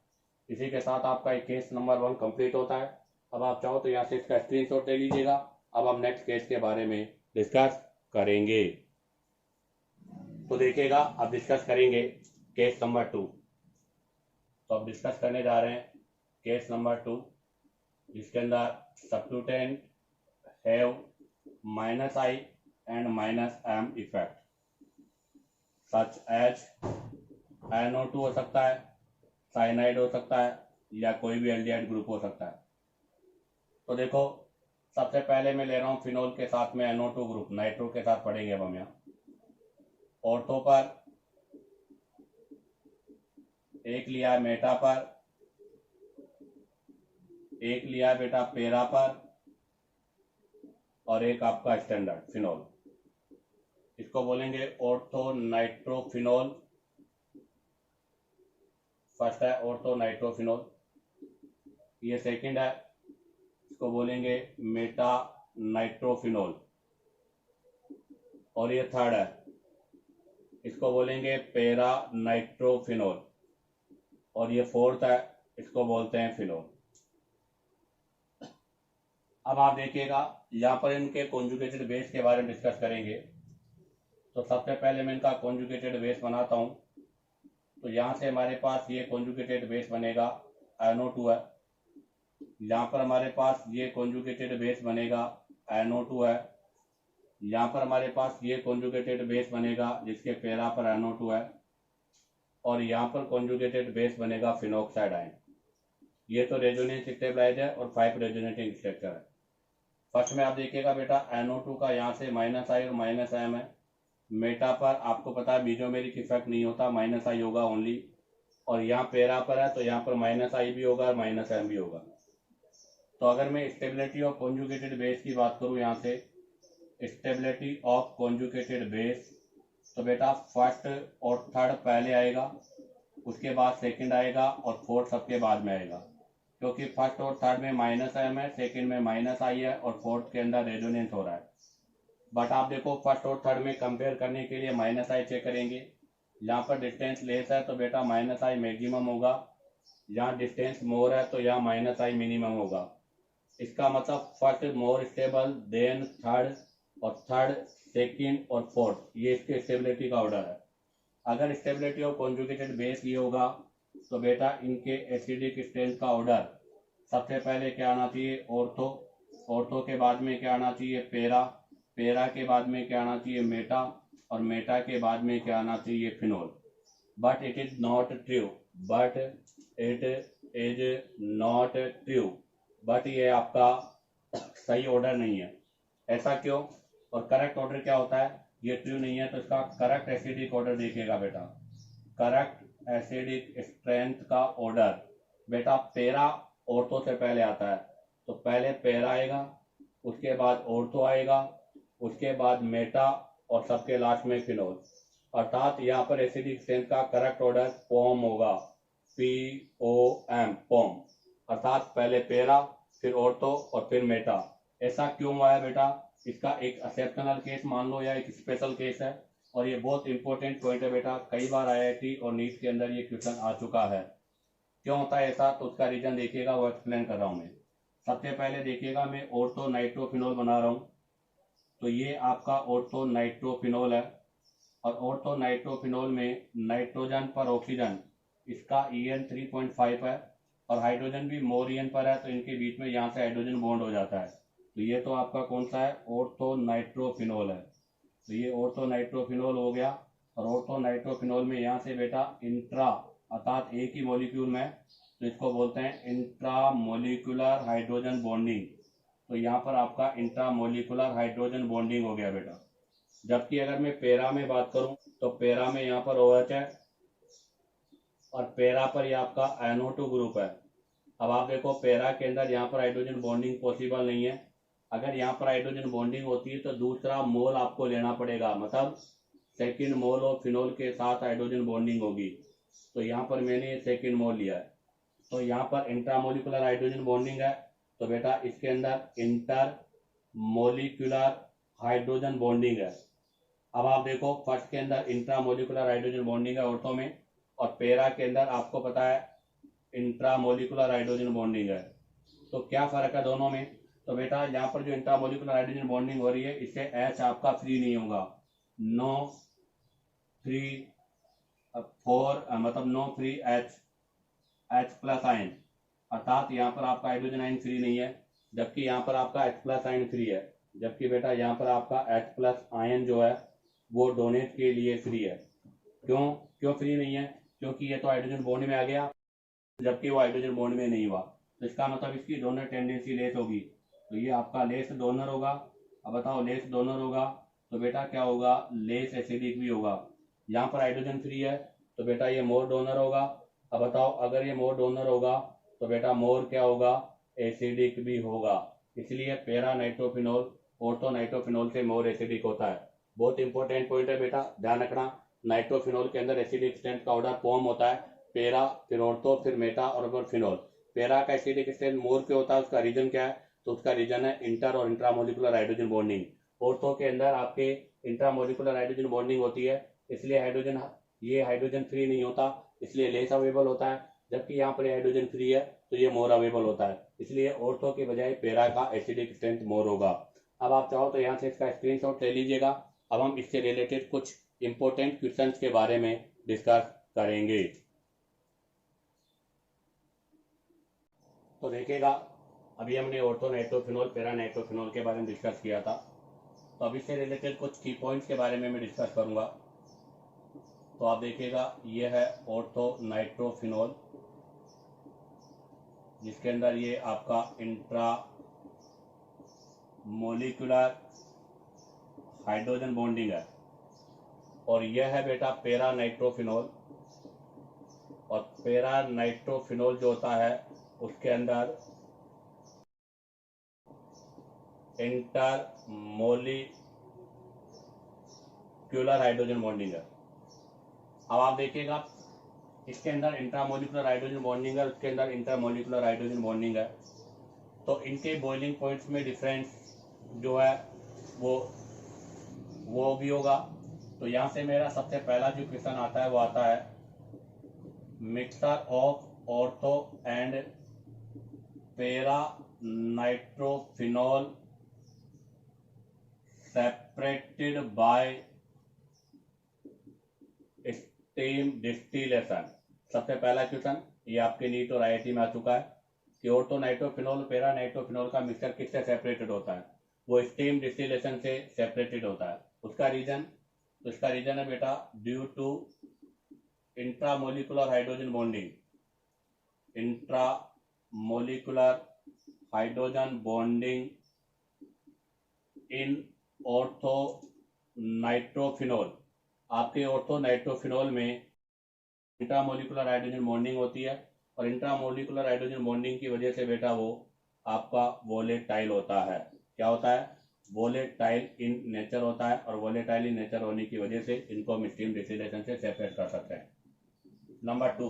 Speaker 1: इसी के साथ आपका केस नंबर 1 कंप्लीट होता है। अब आप चाहो तो यहाँ से इसका स्क्रीनशॉट ले लीजिएगा। अब हम नेक्स्ट केस के बारे में डिस्कस करेंगे। तो देखिएगा अब डिस्कस करेंगे केस नंबर 2। तो अब डिस्कस करने जा रहे हैं केस नंबर 2, जिसके अंदर substituent have minus I and minus M effect such as NO2 हो सकता है, साइनाइड हो सकता है, या कोई भी एल्डिहाइड ग्रुप हो सकता है। तो देखो सबसे पहले मैं ले रहा हूं फिनोल के साथ में NO2 ग्रुप, नाइट्रो के साथ पढ़ेंगे अब हम यहाँ। ऑर्थो पर एक लिया है मेटा पर, एक लिया है बेटा पेरा पर, और एक आपका स्टैंडर्ड फिनोल। इसको बोलेंगे ऑर्थो नाइट्रोफिनोल। फर्स्ट है ऑर्थो नाइट्रोफिनोल, ये सेकंड है, इसको बोलेंगे मेटा नाइट्रोफिनोल, और ये थर्ड है, इसको बोलेंगे पेरा नाइट्रोफिनोल, और ये फोर्थ है, इसको बोलते हैं फिनोल। अब आप देखिएगा यहाँ पर इनके कॉन्जुगेटेड बेस के बारे में डिस्कस करेंगे। तो सबसे पहले मैं इनका कॉन्जुगेटेड बेस बनाता हूँ। तो यहाँ से हमारे पास ये कॉन्जुगेटेड बेस बनेगा NO2 है, यहाँ पर हमारे पास ये कॉन्जुगेटेड बेस बनेगा NO2 है, यहाँ पर हमारे पास ये कॉन्जुगेटेड बेस बनेगा जिसके पेरा पर NO2 है, और यहाँ पर कॉन्जुगेटेड बेस बनेगा फिनॉक्साइड आयन। ये तो रेजोनेंस स्टेबलाइज है और 5 रेजोनेटिंग स्ट्रक्चर है। फर्स्ट में आप देखिएगा बेटा NO2 का यहाँ से माइनस आई और माइनस एम है। मेटा पर आपको पता है मीजोमेरिक इफेक्ट नहीं होता, माइनस आई होगा ओनली, और यहाँ पेरा पर है तो यहाँ पर माइनस आई भी होगा और माइनस एम भी होगा। तो अगर मैं स्टेबिलिटी ऑफ कॉन्जुगेटेड बेस की बात करूँ, यहाँ से स्टेबिलिटी ऑफ कॉन्जुगेटेड बेस, तो बेटा फर्स्ट और थर्ड पहले आएगा, उसके बाद सेकंड आएगा और फोर्थ सबके बाद में आएगा, क्योंकि फर्स्ट और थर्ड में माइनस एम है, सेकंड में माइनस आई है और फोर्थ के अंदर रेजोनेंस हो रहा है। बट आप देखो फर्स्ट और थर्ड में कंपेयर करने के लिए माइनस आई चेक करेंगे, यहाँ पर डिस्टेंस लेस है तो बेटा माइनस आई मैक्सिमम होगा, यहाँ डिस्टेंस मोर है तो यहाँ माइनस आई मिनिमम होगा। इसका मतलब first more stable then third और थर्ड सेकंड और फोर्थ, ये इसके स्टेबिलिटी का ऑर्डर है। अगर स्टेबिलिटी ऑफ कॉन्जुगेटेड बेस ये होगा तो बेटा इनके एसिडिक स्ट्रेंथ का ऑर्डर सबसे पहले क्या आना चाहिए, ऑर्थो, ऑर्थो के बाद में क्या आना चाहिए, पेरा, पेरा के बाद में क्या आना चाहिए, मेटा, और मेटा के बाद में क्या आना चाहिए, phenol. But it is not true, but it is not true, but ये आपका सही ऑर्डर नहीं है। ऐसा क्यों? और करेक्ट ऑर्डर क्या होता है, ये ट्रू नहीं है तो इसका करेक्ट एसिडिक ऑर्डर देखिएगा बेटा, करेक्ट एसिडिक स्ट्रेंथ का ऑर्डर बेटा पेरा ऑर्थो से पहले आता है, तो पहले पेरा आएगा, उसके बाद ऑर्थो आएगा, उसके बाद मेटा और सबके लास्ट में फिनोल। अर्थात यहाँ पर एसिडिक स्ट्रेंथ का करेक्ट ऑर्डर पॉम होगा, POM, पॉम, अर्थात पहले पेरा फिर ऑर्थो और फिर मेटा। ऐसा क्यों हुआ है बेटा, इसका एक एक्सेप्शनल केस मान लो या एक स्पेशल केस है, और ये बहुत इंपॉर्टेंट पॉइंट है बेटा, कई बार IIT और नीट के अंदर ये क्वेश्चन आ चुका है। क्यों होता है ऐसा, तो उसका रीजन देखिएगा, वो एक्सप्लेन कर रहा हूँ मैं। सबसे पहले देखिएगा मैं ऑर्थो नाइट्रोफिनोल बना रहा हूँ, तो ये आपका ऑर्थो नाइट्रोफिनोल है, और ऑर्थो नाइट्रोफिनोल में नाइट्रोजन पर ऑक्सीजन इसका EN 3.5 है, और हाइड्रोजन भी मोर EN पर है, तो इनके बीच में यहाँ से हाइड्रोजन बॉन्ड हो जाता है, तो ये तो आपका कौन सा है, ऑर्थो नाइट्रोफिनोल है। तो ये ऑर्थो नाइट्रोफिनोल हो गया, और ऑर्थो नाइट्रोफिनोल में यहाँ से बेटा इंट्रा, अर्थात एक ही मॉलिक्यूल में, तो इसको बोलते हैं इंट्रा मोलिकुलर हाइड्रोजन बॉन्डिंग, तो यहाँ पर आपका इंट्रा मोलिकुलर हाइड्रोजन बॉन्डिंग हो गया बेटा। जबकि अगर मैं पेरा में बात करूं तो पेरा में यहाँ पर OH है, और पेरा पर ये आपका NO2 ग्रुप है। अब आप देखो पेरा के अंदर यहाँ पर हाइड्रोजन बॉन्डिंग पॉसिबल नहीं है, अगर यहाँ पर हाइड्रोजन बॉन्डिंग होती है तो दूसरा मोल आपको लेना पड़ेगा, मतलब सेकंड मोल और फिनोल के साथ हाइड्रोजन बॉन्डिंग होगी, तो यहाँ पर मैंने सेकंड मोल लिया है, तो यहाँ पर इंट्रामोलिकुलर हाइड्रोजन बॉन्डिंग है, तो बेटा इसके अंदर इंटर मोलिकुलर हाइड्रोजन बॉन्डिंग है। अब आप देखो फर्स्ट के अंदर इंट्रामोलिकुलर हाइड्रोजन बॉन्डिंग है ऑर्थो में, और पेरा के अंदर आपको पता है इंट्रामोलिकुलर हाइड्रोजन बॉन्डिंग है, तो क्या फर्क है दोनों में, तो बेटा यहाँ पर जो इंट्रामोलिकुलर हाइड्रोजन बॉन्डिंग हो रही है इससे H आपका फ्री नहीं होगा, नो फ्री 4 मतलब no free H plus ion, अर्थात यहाँ पर आपका हाइड्रोजन आयन फ्री नहीं है, जबकि यहाँ पर आपका H प्लस आयन फ्री है, जबकि बेटा यहाँ पर आपका H प्लस आयन जो है वो डोनेट के लिए फ्री है। क्यों क्यों फ्री नहीं है, क्योंकि ये तो हाइड्रोजन बॉन्ड में आ गया, जबकि वो हाइड्रोजन बॉन्ड में नहीं हुआ, तो इसका मतलब इसकी डोनर टेंडेंसी लेस होगी, तो ये आपका लेस डोनर होगा। अब बताओ लेस डोनर होगा तो बेटा क्या होगा, लेस एसिडिक भी होगा। यहाँ पर हाइड्रोजन फ्री है तो बेटा ये मोर डोनर होगा। अब बताओ अगर ये मोर डोनर होगा तो बेटा मोर क्या होगा, एसिडिक भी होगा, इसलिए पेरा नाइट्रोफिनोल ऑर्थो नाइट्रोफिनोल से मोर एसिडिक होता है। बहुत इंपॉर्टेंट पॉइंट है बेटा, ध्यान रखना, नाइट्रोफिनोल के अंदर एसिडिक स्ट्रेंथ का ऑर्डर फॉर्म होता है, पेरा फिर ऑर्थो फिर मेटा और फिर फिनोल। पेरा का एसिडिक स्ट्रेंथ मोर क्यों होता है, उसका रीजन क्या है, तो उसका रीजन है इंटर और इंट्रामोलिकुलर हाइड्रोजन बॉन्डिंग। ऑर्थो के अंदर आपके इंट्रामोलिकुलर हाइड्रोजन बॉन्डिंग होती है, इसलिए हाइड्रोजन ये हाइड्रोजन फ्री नहीं होता, इसलिए लेस अवेलेबल होता है, जबकि यहाँ पर हाइड्रोजन फ्री है तो ये मोर अवेलेबल होता है, इसलिए ऑर्थो के बजाय पेरा का एसिडिक स्ट्रेंथ मोर होगा। अब आप चाहो तो यहाँ से इसका स्क्रीनशॉट ले लीजिएगा। अब हम इससे रिलेटेड कुछ इंपॉर्टेंट क्वेश्चंस के बारे में डिस्कस करेंगे। तो देखिएगा अभी हमने ऑर्थो नाइट्रोफिनोल पेरा नाइट्रोफिनोल के बारे में डिस्कस किया था, तो अभी से रिलेटेड कुछ की पॉइंट्स के बारे में मैं डिस्कस करूंगा। तो आप देखिएगा ये है ऑर्थो नाइट्रोफिनोल, जिसके अंदर ये आपका इंट्रा मोलिकुलर हाइड्रोजन बॉन्डिंग है, और यह है बेटा पेरा नाइट्रोफिनोल, और पेरा नाइट्रोफिनोल जो होता है उसके अंदर इंटरमोलिक्यूलर हाइड्रोजन बॉन्डिंग है। अब आप देखिएगा इसके अंदर इंट्रामोलिकुलर हाइड्रोजन बॉन्डिंग है, उसके अंदर इंटरमोलिकुलर हाइड्रोजन बॉन्डिंग है, तो इनके बॉइलिंग पॉइंट्स में डिफरेंस जो है वो भी होगा। तो यहाँ से मेरा सबसे पहला जो क्वेश्चन आता है वो आता है मिक्सचर ऑफ ऑर्थो एंड पेरा nitrophenol separated by steam distillation. सबसे पहला क्वेश्चन ये आपके नीट और आईआईटी में आ चुका है कि ऑर्थो नाइट्रोफिनोल पेरा नाइट्रोफिनोल का मिक्सचर किससे सेपरेटेड होता है, वो स्टीम डिस्टिलेशन से सेपरेटेड होता है। उसका रीजन, तो इसका रीजन है बेटा due to intramolecular hydrogen bonding, intramolecular hydrogen bonding in ortho nitrophenol. आपके ऑर्थो नाइट्रोफिनोल में इंट्रामोलिकुलर हाइड्रोजन बॉन्डिंग होती है और इंट्रामोलिकुलर हाइड्रोजन बॉन्डिंग की वजह से बेटा वो आपका वोलेटाइल होता है। क्या होता है? वोलेटाइल इन नेचर होता है और वोलेटाइल इन नेचर होने की वजह से इनको हम स्टीम डिस्टिलेशन से सेपरेट कर सकते हैं। नंबर 2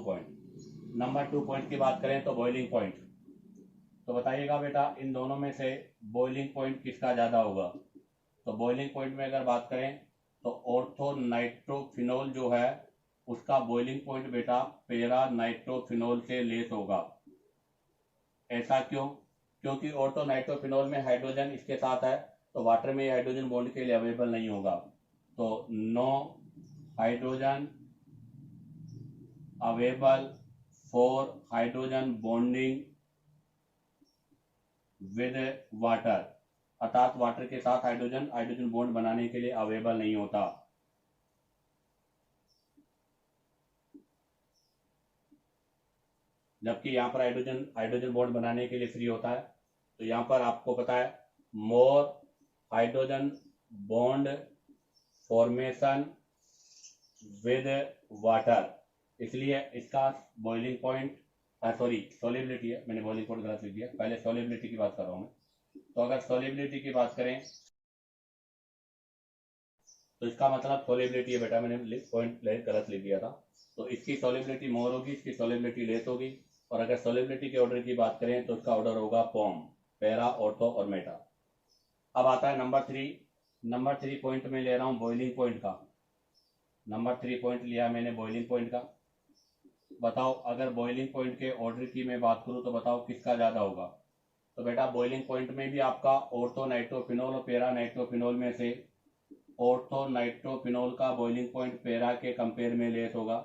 Speaker 1: पॉइंट की बात करें तो बॉइलिंग पॉइंट, तो बताइएगा बेटा इन दोनों में से बॉइलिंग पॉइंट किसका ज़्यादा होगा। तो बॉइलिंग पॉइंट में अगर बात करें तो ऑर्थो नाइट्रोफिनोल जो है उसका बॉइलिंग पॉइंट बेटा पेरा नाइट्रोफिनोल से लेस होगा। ऐसा क्यों? क्योंकि ऑर्थो नाइट्रोफिनोल में हाइड्रोजन इसके साथ है तो वाटर में हाइड्रोजन बॉन्ड के लिए अवेलेबल नहीं होगा, तो no hydrogen available for hydrogen bonding with water, अर्थात वाटर के साथ हाइड्रोजन बॉन्ड बनाने के लिए अवेलेबल नहीं होता। जबकि यहाँ पर हाइड्रोजन बॉन्ड बनाने के लिए फ्री होता है। तो यहाँ पर आपको पता है more hydrogen bond formation with water, इसलिए इसका बॉइलिंग पॉइंट सोलिबिलिटी है, मैंने बॉइलिंग पॉइंट गलत लिख दिया, पहले सोलिबिलिटी की बात कर रहा हूँ मैं। तो अगर सोलिबिलिटी की बात करें तो इसका मतलब सोलिबिलिटी है बेटा, मैंने पॉइंट गलत लिख दिया था। तो इसकी सोलिबिलिटी मोर होगी, इसकी सोलिबिलिटी लेस होगी। और अगर सोलिबिलिटी के ऑर्डर की बात करें तो उसका ऑर्डर होगा पॉम, पेरा, ऑर्थो और मेटा। अब आता है नंबर 3 पॉइंट में ले रहा हूँ बॉइलिंग पॉइंट का। नंबर 3 पॉइंट लिया मैंने बॉइलिंग पॉइंट का। बताओ अगर बॉइलिंग पॉइंट के ऑर्डर की मैं बात करूँ तो बताओ किसका ज़्यादा होगा। तो बेटा बॉइलिंग पॉइंट में भी आपका ऑर्थो नाइट्रोफिनोल और पेरा नाइट्रोफिनोल में से ऑर्थो नाइट्रोफिनोल का बॉइलिंग पॉइंट पेरा के कंपेयर में लेस होगा,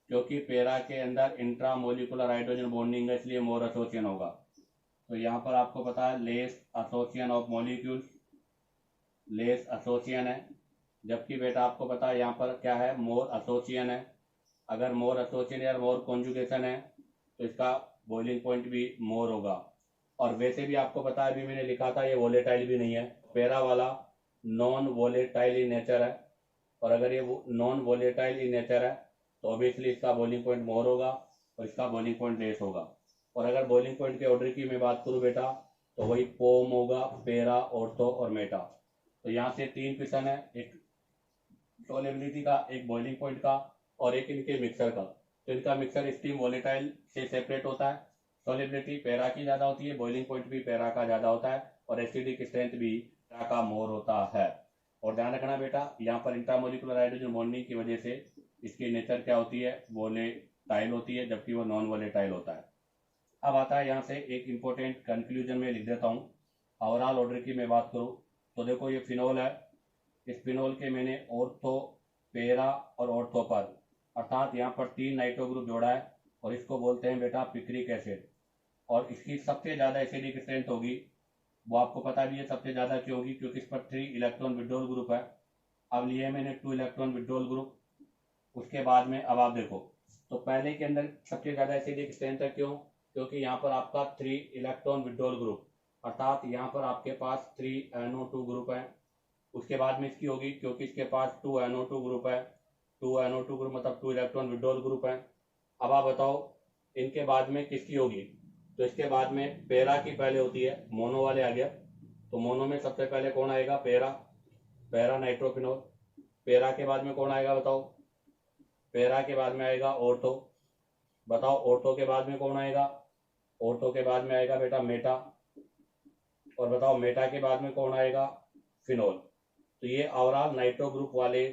Speaker 1: क्योंकि पेरा के अंदर इंट्रामोलिकुलर हाइड्रोजन बॉन्डिंग है, इसलिए मोर एसोसिएशन होगा। तो यहाँ पर आपको पता है less association of molecules, less association है, जबकि बेटा आपको पता है यहाँ पर क्या है, मोर एसोसिएशन है। अगर मोर एसोसिएशन या मोर कॉन्जुगेशन है तो इसका बॉइलिंग पॉइंट भी मोर होगा। और वैसे भी आपको पता है, अभी मैंने लिखा था ये वोलेटाइल भी नहीं है, पेरा वाला नॉन वोलेटाइल इन नेचर है, और अगर ये नॉन वोलेटाइल इन नेचर है तो ऑब्वियसली इसका बॉइलिंग पॉइंट मोर होगा और इसका बॉइलिंग पॉइंट लेस होगा। और अगर बॉइलिंग पॉइंट के ऑर्डर की मैं बात करूँ बेटा तो वही पोम होगा, पेरा, ऑर्थो और मेटा। तो यहाँ से 3 क्वेश्चन है, एक सोलेबिलिटी का, एक बॉइलिंग पॉइंट का और एक इनके मिक्सर का। तो इनका मिक्सर स्टीम वोलेटाइल से सेपरेट होता है, सोलेबिलिटी पेरा की ज़्यादा होती है, बॉइलिंग पॉइंट भी पेरा का ज़्यादा होता है और एसिडिक स्ट्रेंथ भी पेरा का मोर होता है। और ध्यान रखना बेटा यहाँ पर इंट्रामोलिकुलर हाइड्रोजन बॉन्डिंग की वजह से इसकी नेचर क्या होती है, वोलेटाइल होती है, जबकि वो नॉन वोलेटाइल होता है। अब आता है यहाँ से एक इंपॉर्टेंट कंक्लूजन में लिख देता हूँ। ओवरऑल ऑर्डर की मैं बात करूँ तो देखो ये फिनोल है, इस फिनोल के मैंने ऑर्थो, पेरा और ऑर्थो पर, अर्थात यहाँ पर 3 नाइट्रो ग्रुप जोड़ा है और इसको बोलते हैं बेटा पिक्रिक एसिड। और इसकी सबसे ज़्यादा एसिडिक स्ट्रेंथ होगी, वो आपको पता भी है सबसे ज़्यादा क्यों होगी, क्योंकि इस पर 3 इलेक्ट्रॉन विड्रॉल ग्रुप है। अब लिए मैंने 2 इलेक्ट्रॉन विड्रॉल ग्रुप, उसके बाद में अब आप देखो तो पहले के अंदर सबसे ज़्यादा एसिडिक स्ट्रेंथ है, क्यों? क्योंकि यहाँ पर आपका 3 इलेक्ट्रॉन विड्रॉल ग्रुप, अर्थात यहाँ पर आपके पास 3 NO2 ग्रुप है। उसके बाद में इसकी होगी क्योंकि इसके पास 2 NO2 ग्रुप है, 2 NO2 ग्रुप मतलब 2 इलेक्ट्रॉन विड्रॉल ग्रुप है। अब आप बताओ इनके बाद में किसकी होगी। तो इसके बाद में पैरा की पहले होती है, मोनो वाले आ गया। तो मोनो में सबसे पहले कौन आएगा, पैरा, पैरा नाइट्रोफिनोल। पैरा के बाद में कौन आएगा बताओ, पैरा के बाद में आएगा ऑर्थो। बताओ ऑर्थो के बाद में कौन आएगा, ऑर्थो के बाद में आएगा बेटा मेटा। और बताओ मेटा के बाद में कौन आएगा, फिनोल। तो ये ओवरऑल नाइट्रो ग्रुप वाले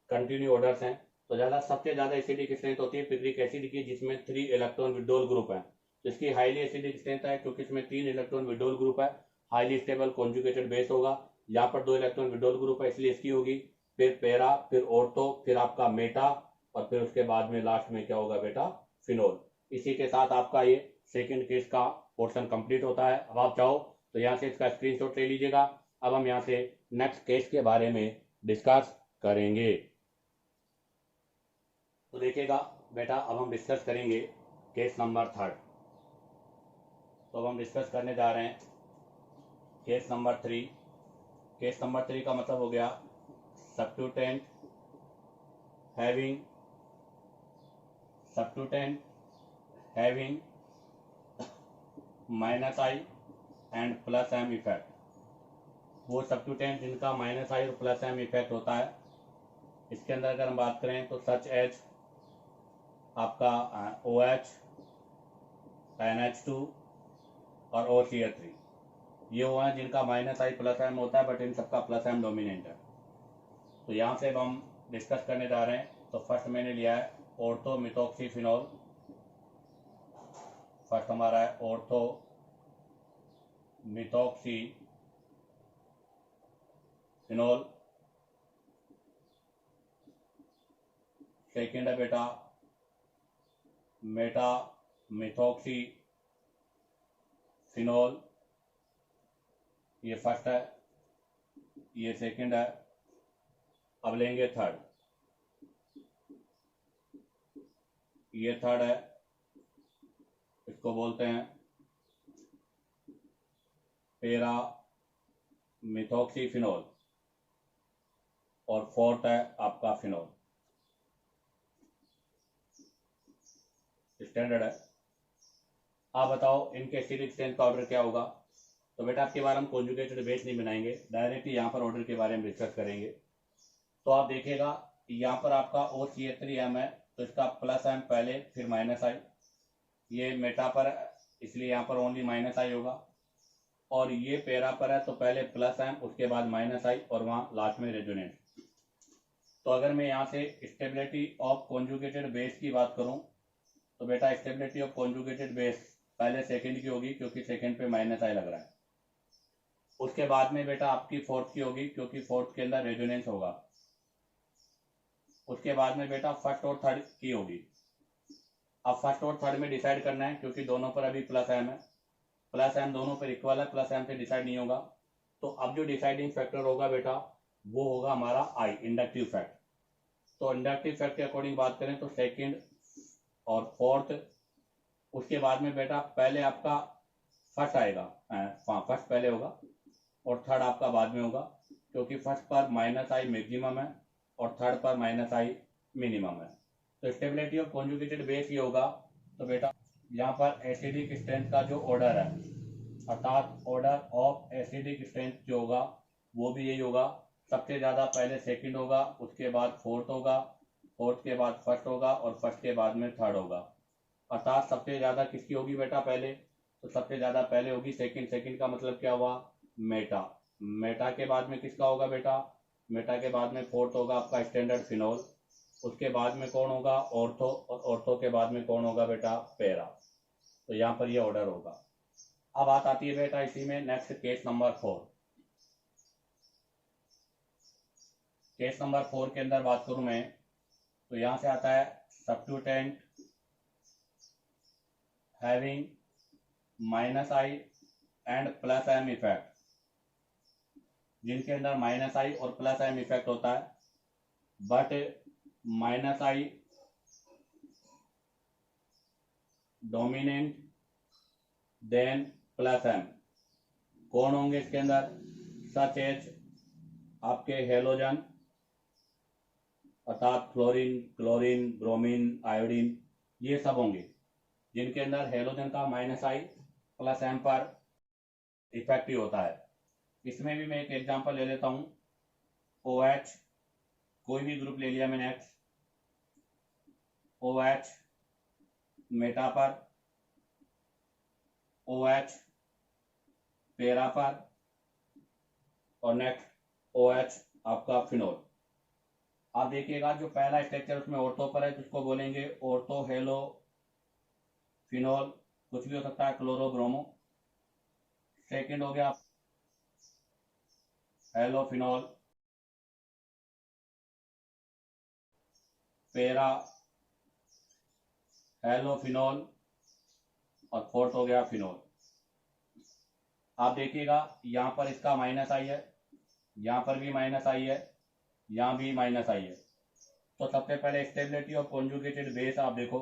Speaker 1: कंटिन्यू ऑर्डर्स हैं। तो ज़्यादा सबसे ज़्यादा एसिडिक स्ट्रेंथ होती है पिप्रिक एसिड की, जिसमें 3 इलेक्ट्रॉन विड्रॉल ग्रुप है। तो इसकी हाईली एसिडिक स्ट्रेंथ है क्योंकि इसमें 3 इलेक्ट्रॉन विड्रॉल ग्रुप है। हाईली स्टेबल कॉन्जुगेटेड बेस होगा, यहाँ पर 2 इलेक्ट्रॉन विड्रॉल ग्रुप है इसलिए इसकी होगी। फिर पैरा, फिर ऑर्थो, फिर आपका मेटा, और फिर उसके बाद में लास्ट में क्या होगा बेटा, फिनोल। इसी के साथ आपका ये सेकेंड केस का पोर्शन कंप्लीट होता है। अब आप चाहो तो यहाँ से इसका स्क्रीनशॉट ले लीजिएगा। अब हम यहाँ से नेक्स्ट केस के बारे में डिस्कस करेंगे। तो देखिएगा बेटा, अब हम डिस्कस करेंगे केस नंबर 3। तो अब हम डिस्कस करने जा रहे हैं केस नंबर 3। केस नंबर 3 का मतलब हो गया substituent having minus I and plus M effect. वो सब्स्टिट्यूटेंट जिनका माइनस आई और प्लस एम इफेक्ट होता है। इसके अंदर अगर हम बात करें तो सच एच आपका OH, NH2 और OCl3, ये वो हैं जिनका माइनस आई प्लस एम होता है, बट इन सबका प्लस एम डोमिनेंट है। तो यहाँ से अब हम डिस्कस करने जा रहे हैं। तो फर्स्ट मैंने लिया है ऑर्थो मिथॉक्सीफिनॉल। फर्स्ट हमारा है ऑर्थो मिथॉक्सीफिनॉल। सेकेंड है बेटा मेटा मिथॉक्सीफिनॉल, ये फर्स्ट है, ये सेकेंड है। अब लेंगे थर्ड, ये थर्ड है, इसको बोलते हैं पैरा मिथॉक्सीफिनॉल। और फोर्थ है आपका फिनॉल। स्टैंडर्ड है। आप बताओ इनके एसिडिक स्ट्रेंथ का ऑर्डर क्या होगा। तो बेटा आपके बार हम कॉन्जुगेटेड बेस नहीं बनाएंगे, डायरेक्टली यहाँ पर ऑर्डर के बारे में डिस्कस करेंगे। तो आप देखिएगा यहाँ पर आपका OCl3M है, तो इसका प्लस एम पहले फिर माइनस आई। ये मेटा पर है इसलिए यहाँ पर ओनली माइनस आई होगा। और ये पैरा पर है तो पहले प्लस एम उसके बाद माइनस आई और वहाँ लास्ट में रेजोनेंस। तो अगर मैं यहाँ से स्टेबिलिटी ऑफ कॉन्जुगेटेड बेस की बात करूँ तो बेटा स्टेबिलिटी ऑफ कॉन्जुगेटेड बेस पहले सेकंड की होगी क्योंकि सेकंड पे माइनस आई लग रहा है। उसके बाद में बेटा आपकी फोर्थ की होगी क्योंकि फोर्थ के अंदर रेजोनेंस होगा। उसके बाद में बेटा फर्स्ट और थर्ड की होगी। अब फर्स्ट और थर्ड में डिसाइड करना है क्योंकि दोनों पर अभी प्लस एम है, प्लस एम दोनों पर इक्वल है, प्लस एम से डिसाइड नहीं होगा। तो अब जो डिसाइडिंग फैक्टर होगा बेटा वो होगा हमारा आई, इंडक्टिव फैक्ट। तो इंडक्टिव फैक्ट के अकॉर्डिंग बात करें तो सेकंड और फोर्थ, उसके बाद में बेटा पहले आपका फर्स्ट आएगा, फर्स्ट पहले होगा और थर्ड आपका बाद में होगा क्योंकि फर्स्ट पर माइनस आई मैक्सिमम है और थर्ड पर माइनस आई मिनिमम है। तो स्टेबिलिटी ऑफ कॉन्जुगेटेड बेस ये होगा। तो बेटा यहाँ पर एसिडिक स्ट्रेंथ का जो ऑर्डर है, अर्थात ऑर्डर ऑफ एसिडिक स्ट्रेंथ जो होगा वो भी यही होगा। सबसे ज़्यादा पहले सेकंड होगा, उसके बाद फोर्थ होगा, फोर्थ के बाद फर्स्ट होगा और फर्स्ट के बाद में थर्ड होगा। अर्थात सबसे ज़्यादा किसकी होगी बेटा पहले, तो सबसे ज़्यादा पहले होगी सेकंड। सेकंड का मतलब क्या हुआ, मेटा। मेटा के बाद में किसका होगा बेटा, मेटा के बाद में फोर्थ होगा आपका स्टैंडर्ड फिनॉल। उसके बाद में कौन होगा, ऑर्थो, और ऑर्थो के बाद में कौन होगा बेटा, पैरा। तो यहाँ पर ये ऑर्डर होगा। अब बात आती है बेटा इसी में next case number 4। Case number 4 के अंदर बात करूं मैं तो यहां से आता है substituent having minus I and plus M effect, जिनके अंदर माइनस आई और प्लस एम इफेक्ट होता है, but minus I dominant than plus M. कौन होंगे इसके अंदर, सच एच आपके हेलोजन अर्थात फ्लोरीन, क्लोरीन, ब्रोमीन, आयोडीन, ये सब होंगे जिनके अंदर हेलोजन का -I + M पर इफेक्टिव होता है। इसमें भी मैं एक एग्जांपल ले लेता हूं। OH, कोई भी ग्रुप ले लिया मैंने X, OH मेटा पर, OH पेरा पर, और नेक्स्ट OH आपका फिनोल। आप देखिएगा जो पहला स्ट्रक्चर उसमें ऑर्थो पर है, जिसको बोलेंगे ऑर्थो हेलो फिनोल, कुछ भी हो सकता है, क्लोरो ब्रोमो। सेकंड हो गया हेलो फिनोल, पेरा हेलो फिनोल, और फोर्थ हो गया फिनोल। आप देखिएगा यहां पर इसका -I है, यहां पर भी -I है, यहां भी -I है। तो सबसे पहले स्टेबिलिटी ऑफ कॉन्जुगेटेड बेस आप देखो,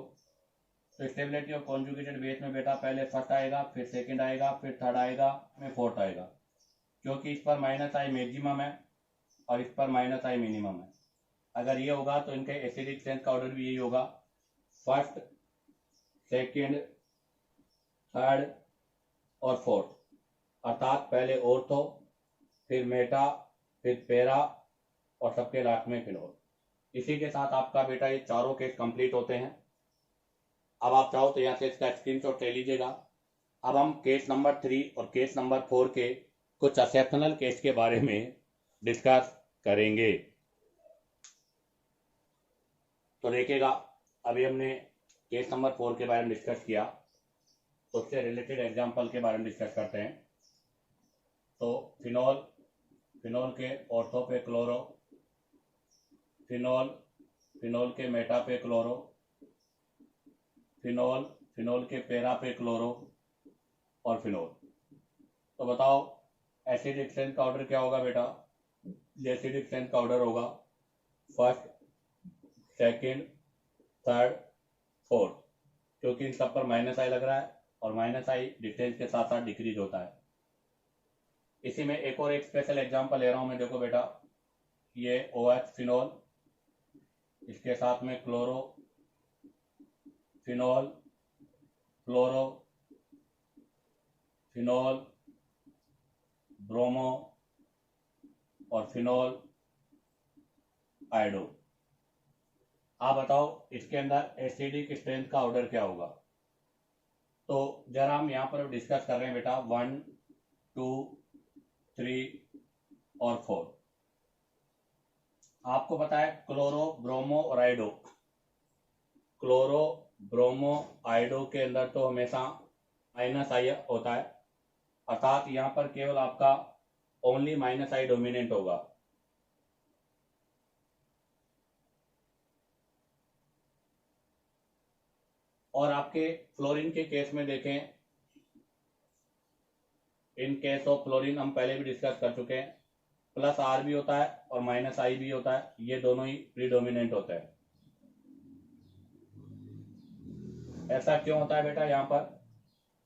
Speaker 1: तो स्टेबिलिटी ऑफ कॉन्जुगेटेड बेस में बेटा पहले फर्स्ट आएगा, फिर सेकंड आएगा, फिर थर्ड आएगा, फिर फोर्थ आएगा, क्योंकि इस पर -I मैक्सिमम है और इस पर -I मिनिमम है। अगर ये होगा तो इनके एसिडिक स्ट्रेंथ का ऑर्डर भी यही होगा, फर्स्ट, सेकंड, थर्ड और फोर्थ, अर्थात पहले ऑर्थो, फिर मेटा, फिर पेरा, और सबके लास्ट में फिनोल। इसी के साथ आपका बेटा ये चारों केस कंप्लीट होते हैं। अब आप चाहो तो यहाँ से इसका स्क्रीनशॉट ले लीजिएगा। अब हम केस नंबर 3 और केस नंबर 4 के कुछ एक्सेप्शनल केस के बारे में डिस्कस करेंगे। तो देखिएगा, अभी हमने केस नंबर 4 के बारे में डिस्कस किया, तो उससे रिलेटेड एग्जाम्पल के बारे में डिस्कस करते हैं। तो फिनोल, फिनोल के ऑर्थो पे क्लोरो, फिनोल, फिनोल के मेटा पे क्लोरो, फिनोल, फिनोल के पेरा पे क्लोरो, और फिनोल। तो बताओ एसिडिक स्ट्रेंथ का ऑर्डर क्या होगा बेटा? एसिडिक स्ट्रेंथ का ऑर्डर होगा फर्स्ट, सेकंड, थर्ड, फोर्थ, क्योंकि इन सब पर -I लग रहा है और -I डिस्टेंस के साथ साथ डिक्रीज होता है। इसी में एक और एक स्पेशल एग्जांपल ले रहा हूं मैं, देखो बेटा, ये OH फिनोल, इसके साथ में chloro, phenol, chloro, phenol, bromo, और फिनोल आयोडो। आप बताओ इसके अंदर एसिडिक स्ट्रेंथ का ऑर्डर क्या होगा? तो जरा हम यहाँ पर डिस्कस कर रहे हैं बेटा 1, 2, 3 और 4। आपको पता है क्लोरो, ब्रोमो और आयोडो, क्लोरो, ब्रोमो, आयोडो के अंदर तो हमेशा -I होता है, अर्थात यहाँ पर केवल आपका ओनली -I डोमिनेंट होगा। और आपके फ्लोरीन के केस में देखें, इन केस ऑफ फ्लोरीन हम पहले भी डिस्कस कर चुके हैं, +R भी होता है और -I भी होता है, ये दोनों ही प्रीडोमिनेंट होते हैं। ऐसा क्यों होता है बेटा यहाँ पर?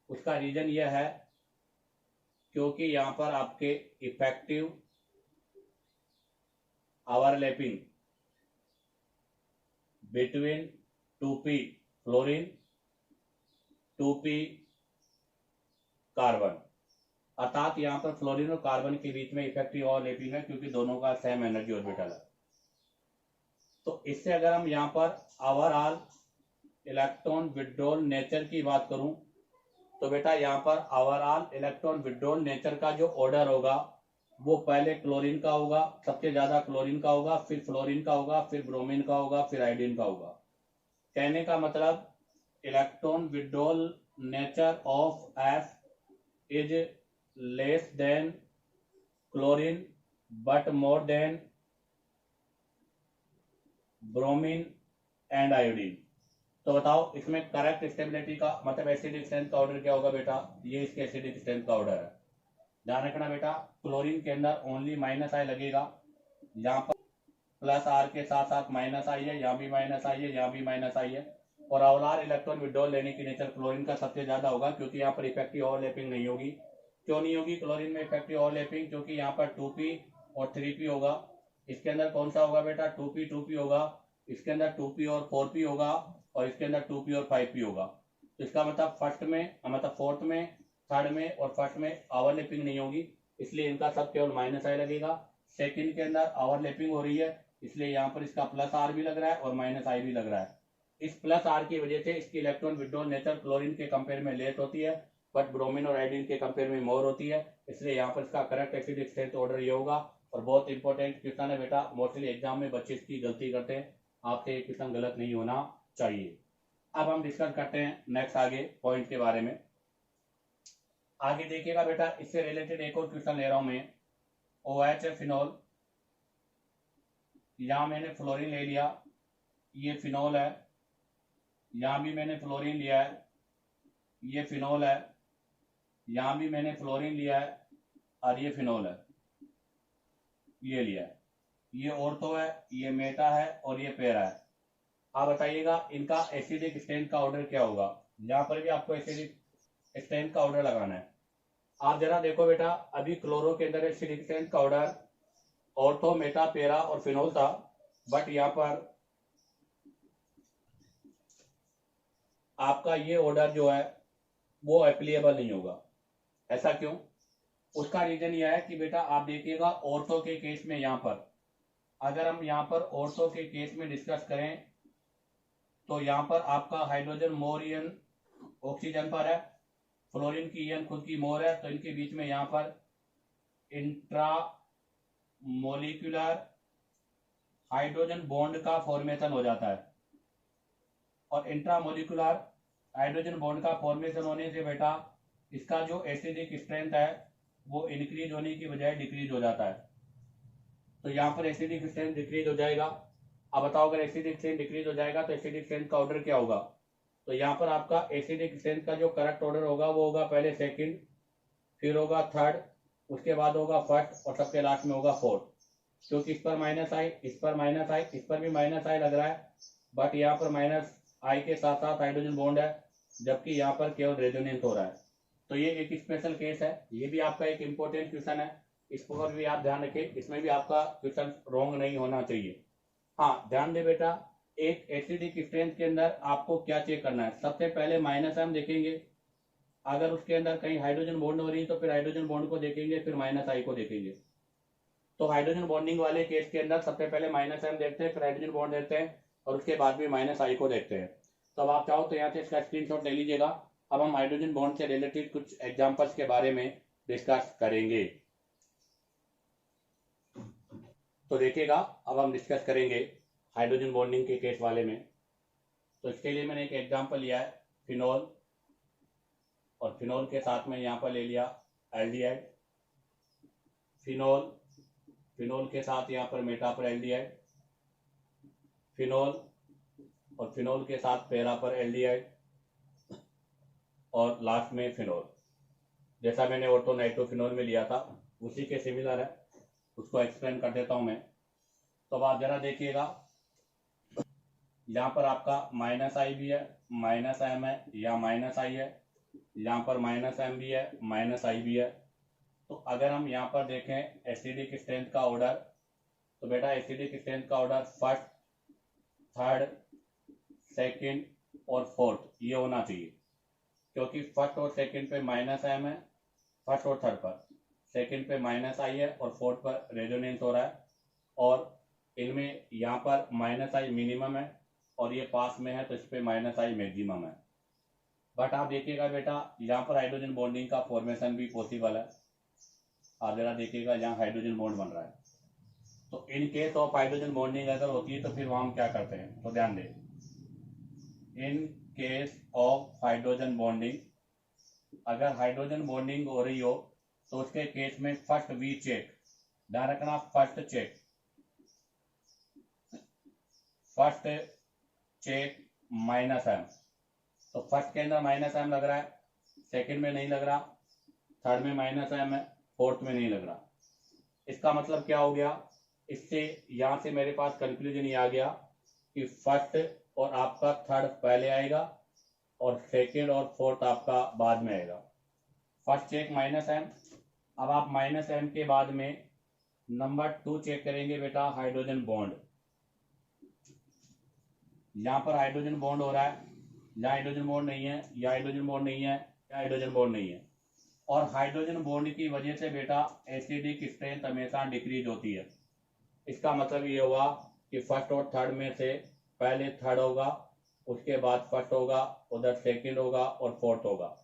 Speaker 1: उसका रीजन यह है क्योंकि यहाँ पर आपके effective overlapping between 2p fluorine, 2p carbon, अर्थात यहाँ पर फ्लोरीन और कार्बन के बीच में इफेक्टिव ओवरलैपिंग है, क्योंकि दोनों का सेम एनर्जी ऑर्बिटल है। तो इससे अगर हम यहाँ पर ओवरऑल इलेक्ट्रॉन विड्रॉल नेचर की बात करूं, तो बेटा यहाँ पर ओवरऑल इलेक्ट्रॉन विड्रॉल नेचर का जो ऑर्डर होगा वो पहले क्लोरीन का होगा, सबसे ज्यादा क्लोरीन का होगा, फिर फ्लोरीन का होगा, फिर ब्रोमीन का होगा, फिर आयोडीन का होगा। कहने का मतलब electron withdrawal nature of F is less than chlorine but more than bromine and iodine. तो बताओ इसमें करेक्ट स्टेबिलिटी का मतलब एसिडिक स्ट्रेंथ का ऑर्डर क्या होगा बेटा? ये इसके एसिडिक स्ट्रेंथ का ऑर्डर है। ध्यान रखना बेटा, क्लोरीन के अंदर ओनली -I लगेगा, यहाँ पर +R के साथ साथ -I है, यहाँ भी -I है, यहाँ भी -I है। और ओवरऑल इलेक्ट्रॉन विड्रॉल लेने की नेचर क्लोरीन का सबसे ज्यादा होगा, क्योंकि यहाँ पर इफेक्टिव ओवरलैपिंग नहीं होगी। क्यों नहीं होगी क्लोरीन में इफेक्टिव ओवरलैपिंग? क्योंकि यहाँ पर 2p और 3p होगा। इसके अंदर कौन सा होगा बेटा? 2p 2p होगा। इसके अंदर 2p और 4p होगा, और इसके अंदर 2p और 5p होगा। तो इसका मतलब फर्स्ट में, मतलब फोर्थ में, थर्ड में और फर्स्ट में ओवरलैपिंग नहीं होगी, इसलिए इनका सब केवल माइनस आई लगेगा। सेकंड के अंदर ओवरलैपिंग हो रही है, इसलिए यहाँ पर इसका प्लस आर भी लग रहा है और माइनस आई भी लग रहा है। इस प्लस आर की वजह से इसकी इलेक्ट्रॉन विड्रॉल नेचर क्लोरीन के कंपेयर में लेट होती है, बट ब्रोमीन और आयोडीन के कंपेयर में मोर होती है, इसलिए यहाँ पर इसका करेक्ट एसिडिक स्ट्रेंथ ऑर्डर ये होगा। और बहुत इंपॉर्टेंट क्वेश्चन है बेटा, मोस्टली एग्जाम में बच्चे इसकी गलती करते हैं, आपसे ये क्वेश्चन गलत नहीं होना चाहिए। अब हम डिस्कस करते हैं नेक्स्ट आगे पॉइंट के बारे में। आगे देखिएगा बेटा, इससे रिलेटेड एक और क्वेश्चन ले रहा हूं मैं। OH फिनोल, यहां मैंने फ्लोरीन ले लिया, ये फिनोल है, यहां भी मैंने फ्लोरीन लिया है, ये फिनोल है, यहां भी मैंने फ्लोरीन लिया है और ये फिनोल है, ये लिया है, ये ऑर्थो है, ये मेटा है और ये पैरा है। आप बताइएगा इनका एसिडिक स्ट्रेंथ का ऑर्डर क्या होगा। यहाँ पर भी आपको एसिडिक स्ट्रेंथ का ऑर्डर लगाना है। आप जरा देखो बेटा, अभी क्लोरो के अंदर एसिडिक स्ट्रेंथ का ऑर्डर ऑर्थो, मेटा, पैरा और फिनोल था, बट यहाँ पर आपका ये ऑर्डर जो है वो एप्लीकेबल नहीं होगा। ऐसा क्यों? उसका रीजन यह है कि बेटा आप देखिएगा ऑर्थो के केस में, यहाँ पर अगर हम यहाँ पर ऑर्थो के केस में डिस्कस करें तो यहाँ पर आपका हाइड्रोजन मोर ईयन ऑक्सीजन पर है, फ्लोरीन की ईयन खुद की मोर है, तो इनके बीच में यहाँ पर इंट्रा मोलिकुलर हाइड्रोजन बॉन्ड का फॉर्मेशन हो जाता है। और इंट्रा मोलिकुलर हाइड्रोजन बॉन्ड का फॉर्मेशन होने से बेटा इसका जो एसिडिक स्ट्रेंथ है वो इंक्रीज होने की बजाय डिक्रीज हो जाता है। तो यहाँ पर एसिडिक स्ट्रेंथ डिक्रीज हो जाएगा। अब बताओ, अगर एसिडिक स्ट्रेंथ डिक्रीज हो जाएगा तो एसिडिक स्ट्रेंथ का ऑर्डर क्या होगा। तो यहाँ पर आपका एसिडिक स्ट्रेंथ का जो करेक्ट ऑर्डर होगा वो होगा पहले सेकंड, फिर होगा थर्ड, उसके बाद होगा फर्स्ट और सबके लास्ट में होगा फोर्थ। क्योंकि इस पर माइनस आई, इस पर माइनस आई, इस पर भी माइनस आई लग रहा है, बट यहाँ पर माइनस आई के साथ साथ हाइड्रोजन बॉन्ड है, जबकि यहाँ पर केवल रेजोनेंस हो रहा है। तो ये एक स्पेशल केस है, ये भी आपका एक इंपॉर्टेंट क्वेश्चन है, इस पर भी आप ध्यान रखें, इसमें भी आपका क्वेश्चन रॉन्ग नहीं होना चाहिए। हाँ ध्यान दे बेटा, एक एसिडिक स्ट्रेंथ के अंदर आपको क्या चेक करना है। सबसे पहले माइनस हम देखेंगे, अगर उसके अंदर कहीं हाइड्रोजन बॉन्ड हो रही है तो फिर हाइड्रोजन बॉन्ड को देखेंगे, फिर माइनस आई को देखेंगे। तो हाइड्रोजन बॉन्डिंग वाले केस के अंदर सबसे पहले माइनस एम देखते हैं, फिर हाइड्रोजन बॉन्ड देखते हैं और उसके बाद भी माइनस आई को देखते हैं। तो अब आप चाहो तो यहाँ से इसका स्क्रीनशॉट ले लीजिएगा। अब हम हाइड्रोजन बॉन्ड से रिलेटेड कुछ एग्जांपल्स के बारे में डिस्कस करेंगे। तो देखिएगा, अब हम डिस्कस करेंगे हाइड्रोजन बॉन्डिंग के केस वाले में। तो इसके लिए मैंने एक एग्जांपल लिया है फिनोल, और फिनोल के साथ में यहाँ पर ले लिया एल्डिहाइड, फिनोल, फिनोल के साथ यहाँ पर मेटा पर एल्डिहाइड, फिनोल और फिनोल के साथ पैरा पर एल्डिहाइड, और लास्ट में फिनोल। जैसा मैंने ऑर्थो नाइट्रोफिनोल में लिया था उसी के सिमिलर है, उसको एक्सप्लेन कर देता हूं मैं। तो अब आप जरा देखिएगा, यहाँ पर आपका माइनस आई भी है, माइनस एम है, या माइनस आई है, यहाँ पर माइनस एम भी है, माइनस आई भी है। तो अगर हम यहाँ पर देखें एसिडिक स्ट्रेंथ का ऑर्डर, तो बेटा एसिडिक स्ट्रेंथ का ऑर्डर फर्स्ट, थर्ड, सेकंड और फोर्थ ये होना चाहिए, क्योंकि फर्स्ट और सेकंड पे माइनस एम है, फर्स्ट और थर्ड पर, सेकंड पे माइनस आई है और फोर्थ पर रेजोनेंस हो रहा है, और इनमें यहाँ पर माइनस आई मिनिमम है और ये पास में है तो इस पे माइनस आई मैक्सिमम है। बट आप देखिएगा बेटा, यहाँ पर हाइड्रोजन बॉन्डिंग का फॉर्मेशन भी पॉसिबल है। आप जरा देखिएगा, यहाँ हाइड्रोजन बॉन्ड बन रहा है, तो in case of hydrogen bonding अगर होती है तो फिर वहां हम क्या करते हैं। तो ध्यान दें, in case of hydrogen bonding, अगर हाइड्रोजन बॉन्डिंग हो रही हो तो उसके केस में फर्स्ट वी चेक, ध्यान रखना, first check, first check minus M. तो फर्स्ट के अंदर माइनस एम लग रहा है, सेकंड में नहीं लग रहा, थर्ड में माइनस एम है, फोर्थ में नहीं लग रहा। इसका मतलब क्या हो गया, इससे यहां से मेरे पास कंक्लूजन ये आ गया कि फर्स्ट और आपका थर्ड पहले आएगा और सेकंड और फोर्थ आपका बाद में आएगा। First check minus M. अब आप माइनस एम के बाद में नंबर 2 चेक करेंगे बेटा, हाइड्रोजन बॉन्ड। यहाँ पर हाइड्रोजन बॉन्ड हो रहा है, यहाँ हाइड्रोजन बॉन्ड नहीं है, या हाइड्रोजन बॉन्ड नहीं है, या हाइड्रोजन बॉन्ड नहीं है। और हाइड्रोजन बॉन्ड की वजह से बेटा एसिडिक स्ट्रेंथ हमेशा डिक्रीज होती है। इसका मतलब ये हुआ कि फर्स्ट और थर्ड में से पहले थर्ड होगा, उसके बाद फर्स्ट होगा, उधर सेकंड होगा और फोर्थ होगा।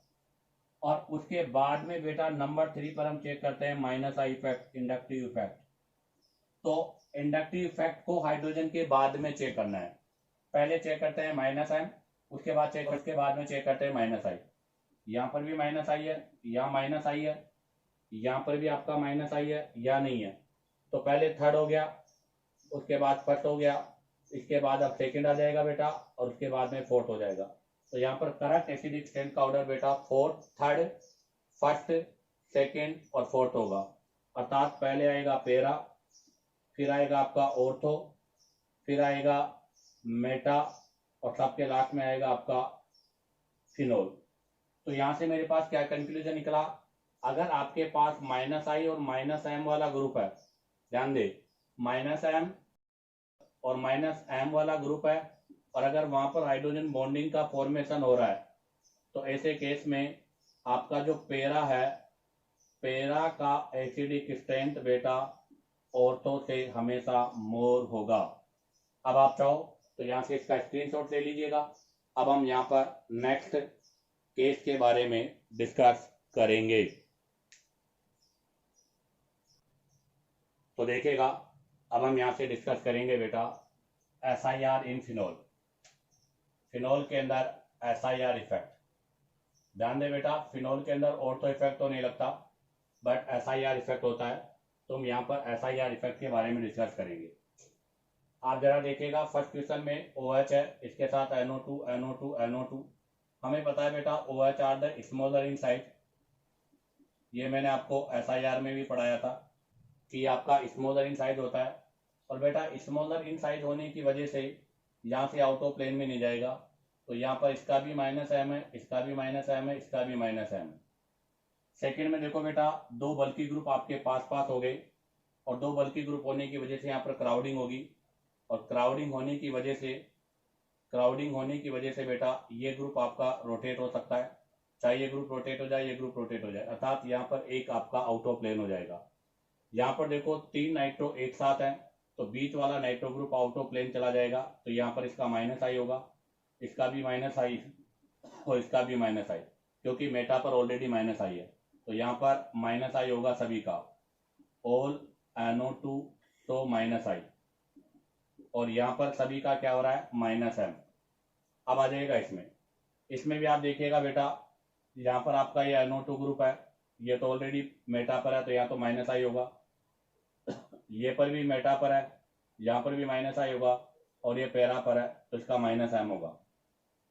Speaker 1: और उसके बाद में बेटा नंबर 3 पर हम चेक करते हैं minus I effect, inductive effect. तो इंडक्टिव इफेक्ट को हाइड्रोजन के बाद में चेक करना है। पहले चेक करते हैं माइनस एम, उसके बाद में चेक करते हैं माइनस आई। यहाँ पर भी माइनस आई है, यहाँ माइनस आई है, यहाँ पर भी आपका माइनस आई है, या नहीं है। तो पहले थर्ड हो गया, उसके बाद फर्स्ट हो गया, इसके बाद अब सेकंड आ जाएगा बेटा, और उसके बाद में फोर्थ हो जाएगा। तो यहाँ पर करेक्ट एसिडिक स्ट्रेंथ का ऑर्डर बेटा फोर्थ, थर्ड, फर्स्ट, सेकंड और फोर्थ होगा। अर्थात पहले आएगा पेरा, फिर आएगा आपका ऑर्थो, फिर आएगा मेटा, और सबके लास्ट में आएगा आपका फिनोल। तो यहां से मेरे पास क्या कंक्लूजन निकला, अगर आपके पास माइनस आई और माइनस एम वाला ग्रुप है, ध्यान दे माइनस एम और माइनस एम वाला ग्रुप है, और अगर वहां पर हाइड्रोजन बॉन्डिंग का फॉर्मेशन हो रहा है, तो ऐसे केस में आपका जो पेरा है, पेरा का एसिडिक स्ट्रेंथ बेटा ऑर्थो से हमेशा मोर होगा। अब आप चाहो तो यहां से इसका स्क्रीनशॉट ले लीजिएगा। अब हम यहाँ पर नेक्स्ट केस के बारे में डिस्कस करेंगे। तो देखिएगा, अब हम यहाँ से डिस्कस करेंगे बेटा SIR इन फिनोल, फिनोल के अंदर SIR इफेक्ट। ध्यान दे बेटा, फिनोल के अंदर ऑर्थो इफेक्ट तो नहीं लगता, बट SIR इफेक्ट होता है। तो हम यहाँ पर SIR इफेक्ट के बारे में डिस्कस करेंगे। आप जरा देखिएगा, फर्स्ट क्वेश्चन में OH है, इसके साथ NO2 NO2 NO2। हमें पता है बेटा OH are the smaller in size, ये मैंने आपको SIR में भी पढ़ाया था कि आपका स्मॉलर इन साइज होता है। और बेटा स्मॉलर इन साइज होने की वजह से यहाँ से आउट ऑफ प्लेन में नहीं जाएगा, तो यहाँ पर इसका भी माइनस एम है, इसका भी माइनस एम है, इसका भी माइनस एम है। सेकेंड में देखो बेटा, दो बल्कि ग्रुप आपके पास पास हो गए, और दो बल्कि ग्रुप होने की वजह से यहाँ पर क्राउडिंग होगी, और क्राउडिंग होने की वजह से बेटा ये ग्रुप आपका रोटेट हो सकता है, चाहे ये ग्रुप रोटेट हो जाए, ये ग्रुप रोटेट हो जाए, अर्थात यहाँ पर एक आपका आउट ऑफ प्लेन हो जाएगा। यहाँ पर देखो 3 नाइट्रो एक साथ है, तो बीच वाला nitro group out of plane चला जाएगा, तो यहाँ पर इसका माइनस आई होगा, इसका भी माइनस आई और इसका भी माइनस आई, क्योंकि मेटा पर ऑलरेडी माइनस आई है। तो यहाँ पर माइनस आई होगा सभी का, ऑल NO2 तो माइनस आई, और यहाँ पर सभी का क्या हो रहा है, माइनस एम। अब आ जाएगा इसमें भी आप देखिएगा बेटा, यहाँ पर आपका ये NO2 ग्रुप है, ये तो ऑलरेडी मेटा पर है, तो यहाँ तो माइनस आई होगा, ये पर भी मेटा पर है, यहाँ पर भी माइनस आई होगा, और ये पैरा पर है, तो इसका माइनस एम होगा।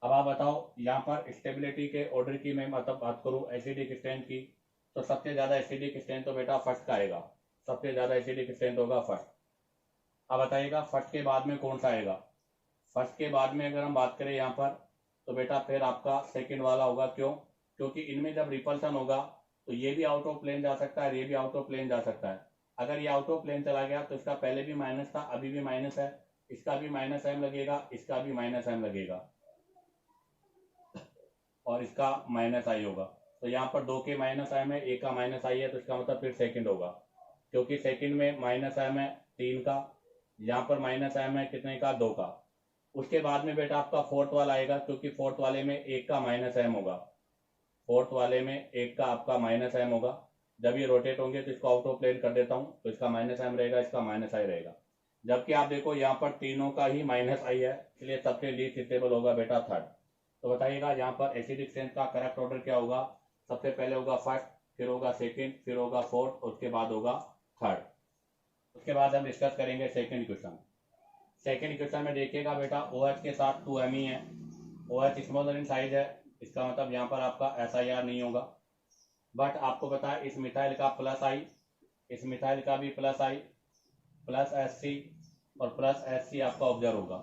Speaker 1: अब आप बताओ, यहाँ पर स्टेबिलिटी के ऑर्डर की मैं मतलब बात करूँ एसिडिक स्ट्रेंथ की, तो सबसे ज्यादा एसिडिक स्ट्रेंथ तो बेटा फर्स्ट का आएगा, सबसे ज्यादा एसिडिक स्ट्रेंथ होगा फर्स्ट। अब बताइएगा फर्स्ट के बाद में कौन सा आएगा। फर्स्ट के बाद में अगर हम बात करें यहाँ पर, तो बेटा फिर आपका सेकंड वाला होगा। क्यों? क्योंकि इनमें जब रिपल्सन होगा तो ये भी आउट ऑफ प्लेन जा सकता है, ये भी आउट ऑफ प्लेन जा सकता है। अगर ये आउट ऑफ प्लेन चला गया तो इसका पहले भी माइनस था, अभी भी माइनस है, इसका भी माइनस एम लगेगा, इसका भी माइनस एम लगेगा, और इसका माइनस आई होगा। तो यहाँ पर दो के माइनस एम है, एक का माइनस आई है, तो इसका मतलब फिर सेकंड होगा, क्योंकि सेकंड में माइनस एम है 3 का, यहाँ पर माइनस एम है कितने का, 2 का। उसके बाद में बेटा आपका फोर्थ वाला आएगा, क्योंकि फोर्थ वाले में एक का माइनस एम होगा, फोर्थ वाले में एक का आपका माइनस एम होगा। जब ये रोटेट होंगे तो इसको आउट ऑफ प्लेन कर देता हूँ, तो इसका माइनस एम रहेगा, इसका माइनस आई रहेगा। जबकि आप देखो यहाँ पर तीनों का ही माइनस आई है, इसलिए सबसे लीस्ट स्टेबल होगा बेटा थर्ड। तो बताइएगा यहाँ पर एसिडिक स्ट्रेंथ का करेक्ट ऑर्डर क्या होगा। सबसे पहले होगा फर्स्ट, फिर होगा सेकंड, फिर होगा फोर्थ, उसके बाद होगा थर्ड। उसके बाद हम डिस्कस करेंगे सेकंड क्वेश्चन। सेकंड क्वेश्चन में देखिएगा बेटा OH के साथ 2Me है, OH स्मॉलर इन साइज है, इसका मतलब यहाँ पर आपका SIR नहीं होगा। बट आपको पता है इस मिथाइल का प्लस आई, इस मिथाइल का भी प्लस आई, प्लस SC और प्लस SC आपका ऑब्जर्व होगा।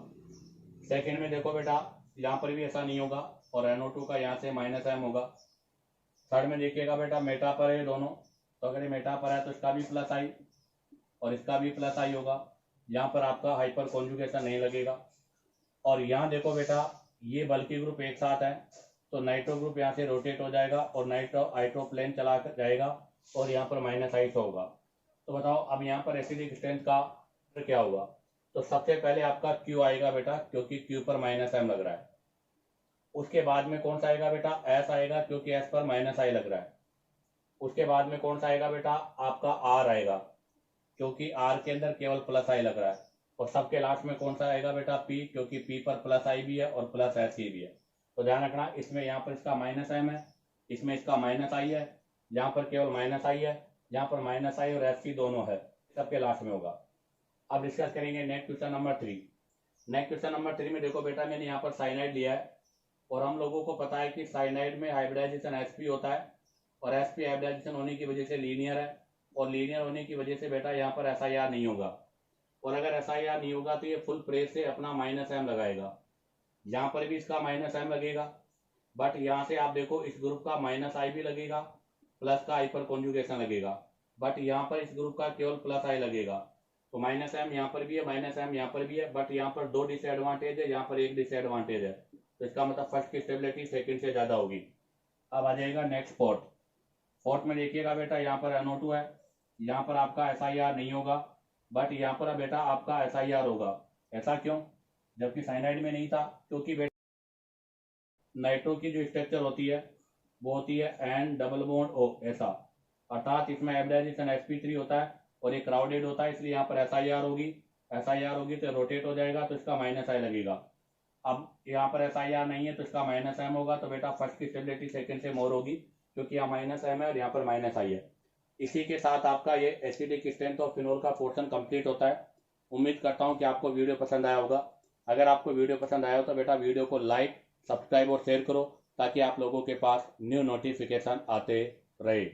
Speaker 1: सेकंड में देखो बेटा यहाँ पर भी ऐसा नहीं होगा, और NO2 का यहाँ से माइनस एम होगा। थर्ड में देखिएगा बेटा मेटा पर है दोनों, तो अगर ये मेटा पर है तो इसका भी प्लस आई और इसका भी प्लस आई होगा। यहाँ पर आपका हाइपर कॉन्जुगेशन नहीं लगेगा। और यहाँ देखो बेटा ये बल्कि ग्रुप एक साथ है, तो नाइट्रो ग्रुप यहाँ से रोटेट हो जाएगा और नाइट्रो आइट्रोप्लेन चला कर जाएगा और यहाँ पर -I होगा। तो बताओ अब यहाँ पर एसिडिक स्ट्रेंथ का क्या होगा। तो सबसे पहले आपका Q आएगा बेटा, क्योंकि Q पर -M लग रहा है। उसके बाद में कौन सा आएगा बेटा, S आएगा, क्योंकि S पर -I लग रहा है। उसके बाद में कौन सा आएगा बेटा, आपका R आएगा, क्योंकि R के अंदर केवल +I लग रहा है। और सबके लास्ट में कौन सा आएगा बेटा, P, क्योंकि P पर +I भी है और +SE भी है। तो ध्यान रखना, इसमें यहाँ पर इसका -M है, इसमें इसका -I है, यहाँ पर केवल -I है, यहाँ पर -I और SE दोनों है, सबके लास्ट में होगा। अब डिस्कस करेंगे next question number 3। Next question number 3 में देखो बेटा मैंने यहाँ पर साइनाइड लिया है और हम लोगों को पता है कि साइनाइड में हाइब्रिडाइजेशन sp होता है और sp हाइब्रिडाइजेशन होने की वजह से लीनियर है और लीनियर होने की वजह से बेटा यहाँ पर SIR नहीं होगा। और अगर SIR नहीं होगा तो ये फुल प्रेस से अपना -M लगाएगा। यहाँ पर भी इसका -M लगेगा, बट यहाँ से आप देखो इस ग्रुप का -I भी लगेगा, प्लस का I पर कॉन्जुगेशन लगेगा, बट यहाँ पर इस ग्रुप का केवल +I लगेगा। तो -M यहाँ पर भी है, -M यहाँ पर भी है, बट यहाँ पर 2 डिसएडवांटेज है, यहाँ पर 1 डिसएडवांटेज है। तो इसका मतलब फर्स्ट की स्टेबिलिटी सेकंड से ज्यादा होगी। अब आ जाएगा नेक्स्ट फोर्थ में देखिएगा बेटा यहाँ पर NO2 है, यहाँ पर आपका SIR नहीं होगा, बट यहाँ पर बेटा आपका SIR होगा। ऐसा क्यों, जबकि साइनाइड में नहीं था? क्योंकि बेटा नाइट्रो की जो स्ट्रक्चर होती है वो होती है N+O ऐसा, अर्थात इसमें हाइब्रिडाइजेशन sp3 होता है और ये क्राउडेड होता है, इसलिए यहाँ पर SIR होगी तो रोटेट हो जाएगा, तो इसका -I लगेगा। अब यहाँ पर SIR नहीं है तो इसका -M होगा, तो बेटा फर्स्ट की स्टेबिलिटी सेकंड से मोर होगी, क्योंकि यहाँ -M है और यहाँ पर -I है। इसी के साथ आपका ये एसिडिक स्ट्रेंथ ऑफ फिनोल का पोर्शन कंप्लीट होता है। उम्मीद करता हूँ कि आपको वीडियो पसंद आया होगा। अगर आपको वीडियो पसंद आया हो तो बेटा वीडियो को लाइक, सब्सक्राइब और शेयर करो, ताकि आप लोगों के पास न्यू नोटिफिकेशन आते रहे।